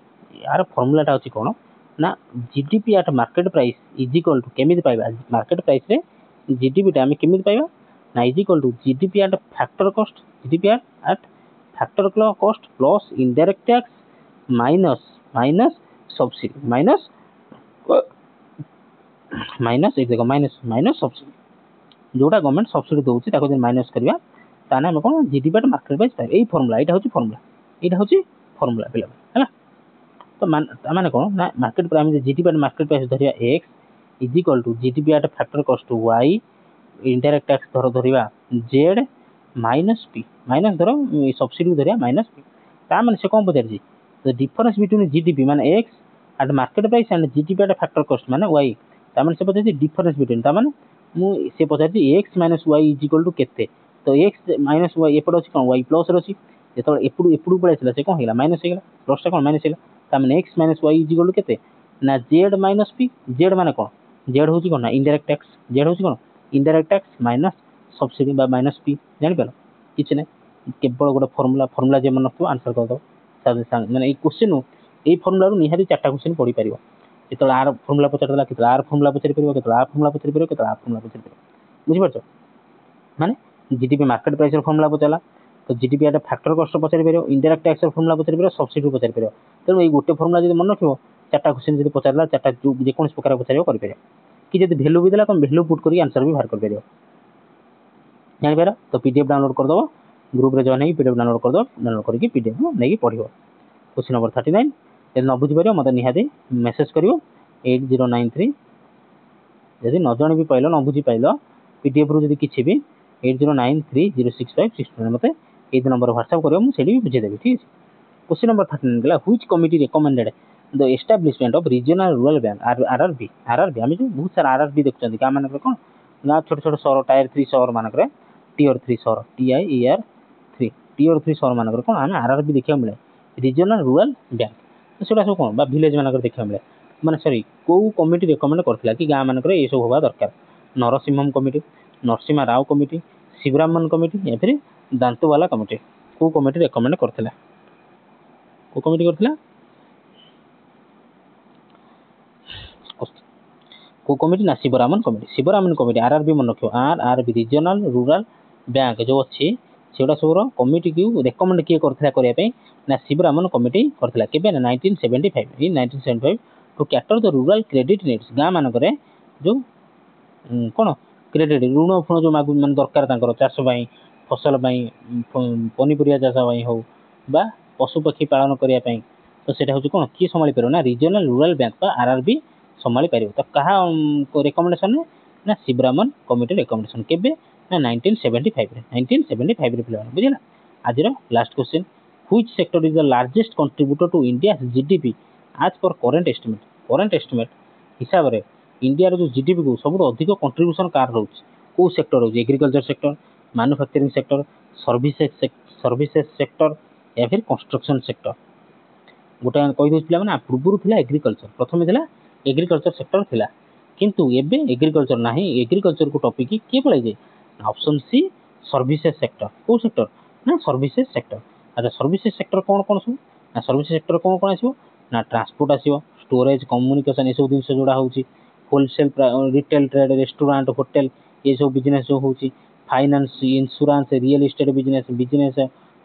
यार फर्मुलाटा अच्छी कौन ना GDP at market price is equal to केमी पाइबा मार्केट प्राइस रे जीडीपीटा आम केमी पाइबा ना is equal to GDP at factor cost GDP at factor cost plus indirect tax minus minus subsidy minus minus एक देखो माइनस माइनस सब्सिडी जोटा गवर्नमेंट सब्सिडी दउची ताको जे माइनस करबा ताने हम कोन जीडीपी एट मार्केट प्राइस पाइ एई फार्मूला एटा होची फार्मूला पिला हैला तो माने कोन ना market price GDP at market price धरिया x is equal to GDP at factor cost y indirect tax धरिबा z माइनस p माइनस धरो सब्सिडी धरिया माइनस p ता माने से कोन पचार जी द डिफरेंस बिटवीन जीडीपी माने x at market price and GDP at factor cost माने y ता माने से पचार जी डिफरेंस बिटवीन ता माने मु से पचार जी x minus y is equal to केते तो x माइनस y एपड अछि कोन y प्लस रछि जेतो एपुडू पळैसला से कोन हेला माइनस हेला प्लस ता कोन माइनस हेला ता माने x minus y is equal to केते ना z माइनस p z माने कोन z होछि कोन ना इनडायरेक्ट टैक्स z होछि कोन इनडायरेक्ट टैक्स माइनस सब्सिडी बा माइनस p जानि पेलो किछ नै केवल गोटे फॉर्मूला जे मन रखो आंसर कर दो माने ए क्वेश्चन ए फॉर्मूला रु निहारी चारटा क्वेश्चन पढी परिबो केतला आर फॉर्मूला पचारला केतला आर फॉर्मूला पचारि परिबो केतला आर फॉर्मूला पचारि परिबो केतला आर फॉर्मूला पचारि परिबो बुझि परछो माने जीडीपी मार्केट प्राइस रो फॉर्मूला पचारला तो जीडीपी एटा फैक्टर कॉस्ट पचारि परिबो इनडायरेक्ट टैक्स रो फॉर्मूला पचारि परिबो सब्सिडी पचारि परिबो तेनु ए गोटे फॉर्मूला जदि मन रखिबो चारटा क्वेश्चन जदि पचारला चारटा जे कोन प्रकार पचारिबो करि परिबो कि जदि वैल्यू भी देला तुम वैल्यू पुट करी आंसर भी बाहर कर परिबो जानि पारा तो पीडीएफ डाउनलोड कर दो ग्रुप रे जॉइन हे पीडीएफ डाउनलोड कर दो डाउनलोड करके पीडीएफ नै पढिबो क्वेश्चन नंबर 39 ए न बुझि परिबो मते निहाती मेसेज करियो 8093 यदि न जानि भी पाइलो न बुझि पाइलो पीडीएफ रु जदि किछि भी 8093065669 मते ए नंबर व्हाट्सएप करियो मु सेडी भी बुझे देबी ठीक है क्वेश्चन नंबर 39 गला which committee recommended the establishment of regional rural bank RRB आमे जो बहुत सारा आरआरबी देखछन का माने कोन ना छोट छोट शहर टायर 3 शहर माने करे टियर 3 शहर टीआईईआर 3 टियर 3 शहर माने करे कोन आमे आरआरबी देखिया मिले रीजनल रूरल बैंक तो सेटा सब कोन बा विलेज माने करे देखिया मिले माने सॉरी को कमिटी रिकमेंड करथिला कि गां माने करे ए सब होबा दरकार Narasimham committee Narasimha Rao committee Sivaraman committee या फिर दांतवाला कमिटी को कमिटी रिकमेंड करथिला को कमिटी करथिला को कमिटी ना शिवरामन कमिटी आरआरबी मन रखियो आरआरबी रीजनल रूरल बैंक जो अछि सेडा सबरो कमिटी को रिकमेंड किए करथिला करिया पे ना शिवरामन कमिटी करथिला केबे ना 1975 in 1975 to cater the rural credit needs गां मान करे जो कोन क्रेडिट ऋण फण जो मागु मन दरकार तांकर चाष पई फसल पई पनिपरिया चाष पई हो बा पशु पक्षी पालन करिया पे तो सेटा होची कोन की संभाली परना रीजनल रूरल बैंक बा आरआरबी संभाली पारिबो तो कहा रिकमेंडेशन ना शिवरामन कमिटी रिकमेंडेशन केबे ना 1975 रे पिला बुझिला आज रो last question which sector is the largest contributor to India GDP आज पर करंट एस्टिमेट हिसाब रे इंडिया रो जो जीडीपी को सब अधिक कंट्रीब्यूशन कार रहउछ को सेक्टर हो agriculture sector manufacturing sector services sector या फिर कंस्ट्रक्शन सेक्टर गोटे कहि दोस पिला माने पूर्वरु थिला एग्रीकल्चर प्रथमे थिला एग्रीकल्चर सेक्टर थिला किंतु एबे एग्रीकल्चर नाही एग्रीकल्चर को टॉपिक के पळाइ जे ऑप्शन सी सर्विसेज सेक्टर को सेक्टर ना सर्विसेज सेक्टर अच्छा सर्विसेज सेक्टर कोन कोन सु ना सर्विसेज सेक्टर कोन कोन आसीबो ना ट्रांसपोर्ट आसीबो स्टोरेज कम्युनिकेशन ए सब दिन से जोड़ा होउची wholesale retail trade restaurant hotel ये सब बिजनेस जो होउची finance insurance real estate business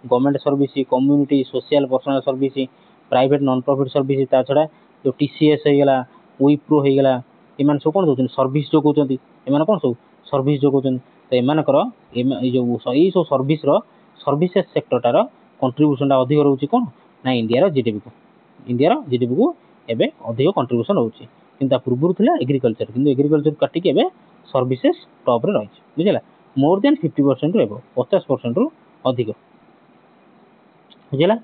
government service community social personal service private non profit service ता छड़ा जो टीसीएस हो गला विप्रो हो गला एमान सब कोन दोचन सर्विस जो कहउचंती एमान कोन सब सर्विस जो कहउचंती तो एमान कर ए जो ई सब सर्विस रो सर्विसेस सेक्टर टार कंट्रीब्यूशन टा अधिक रहउची कोन ना इंडिया रो जीडीपी को एबे अधिक कंट्रीब्यूशन होउची किंतु पूर्व थिला एग्रीकल्चर किंतु एग्रीकल्चर काटी के एबे सर्विसेस टॉप रे रही बुझला मोर देन 50% रु एबो 50% रु अधिक बुझला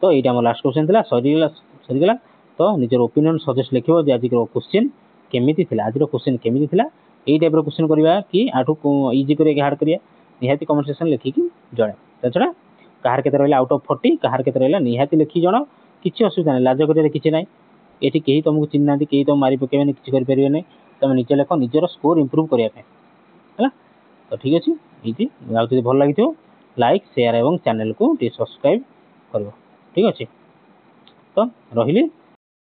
तो एटा हमर लास्ट क्वेश्चन थिला सरीगला तो निजर ओपिनियन सजेस्ट लिखिबो जे आज रो क्वेश्चन केमिति थिला आज रो क्वेश्चन केमिति थिला एई टाइप रो क्वेश्चन करबा कि आठो इजी करिया कि हार्ड करिया निहाती कमेंट सेक्शन लिखि कि जणा तछडा कहार केते रहला आउट ऑफ 40 कहार केते रहला निहाती लिखि जणा किछि असुविधा नै लाज करिया किछि नै एठी केही तुमको चिन्ह ना केही तुम मारी पकेबे नै किछि कर परिबे नै तुम निजे लेख निजर स्कोर इंप्रूव करिया पे हला तो ठीक अछि इति आ जदि भल लागिथो लाइक शेयर एवं चैनल को सब्सक्राइब करबो ठीक अछि तो रहिली।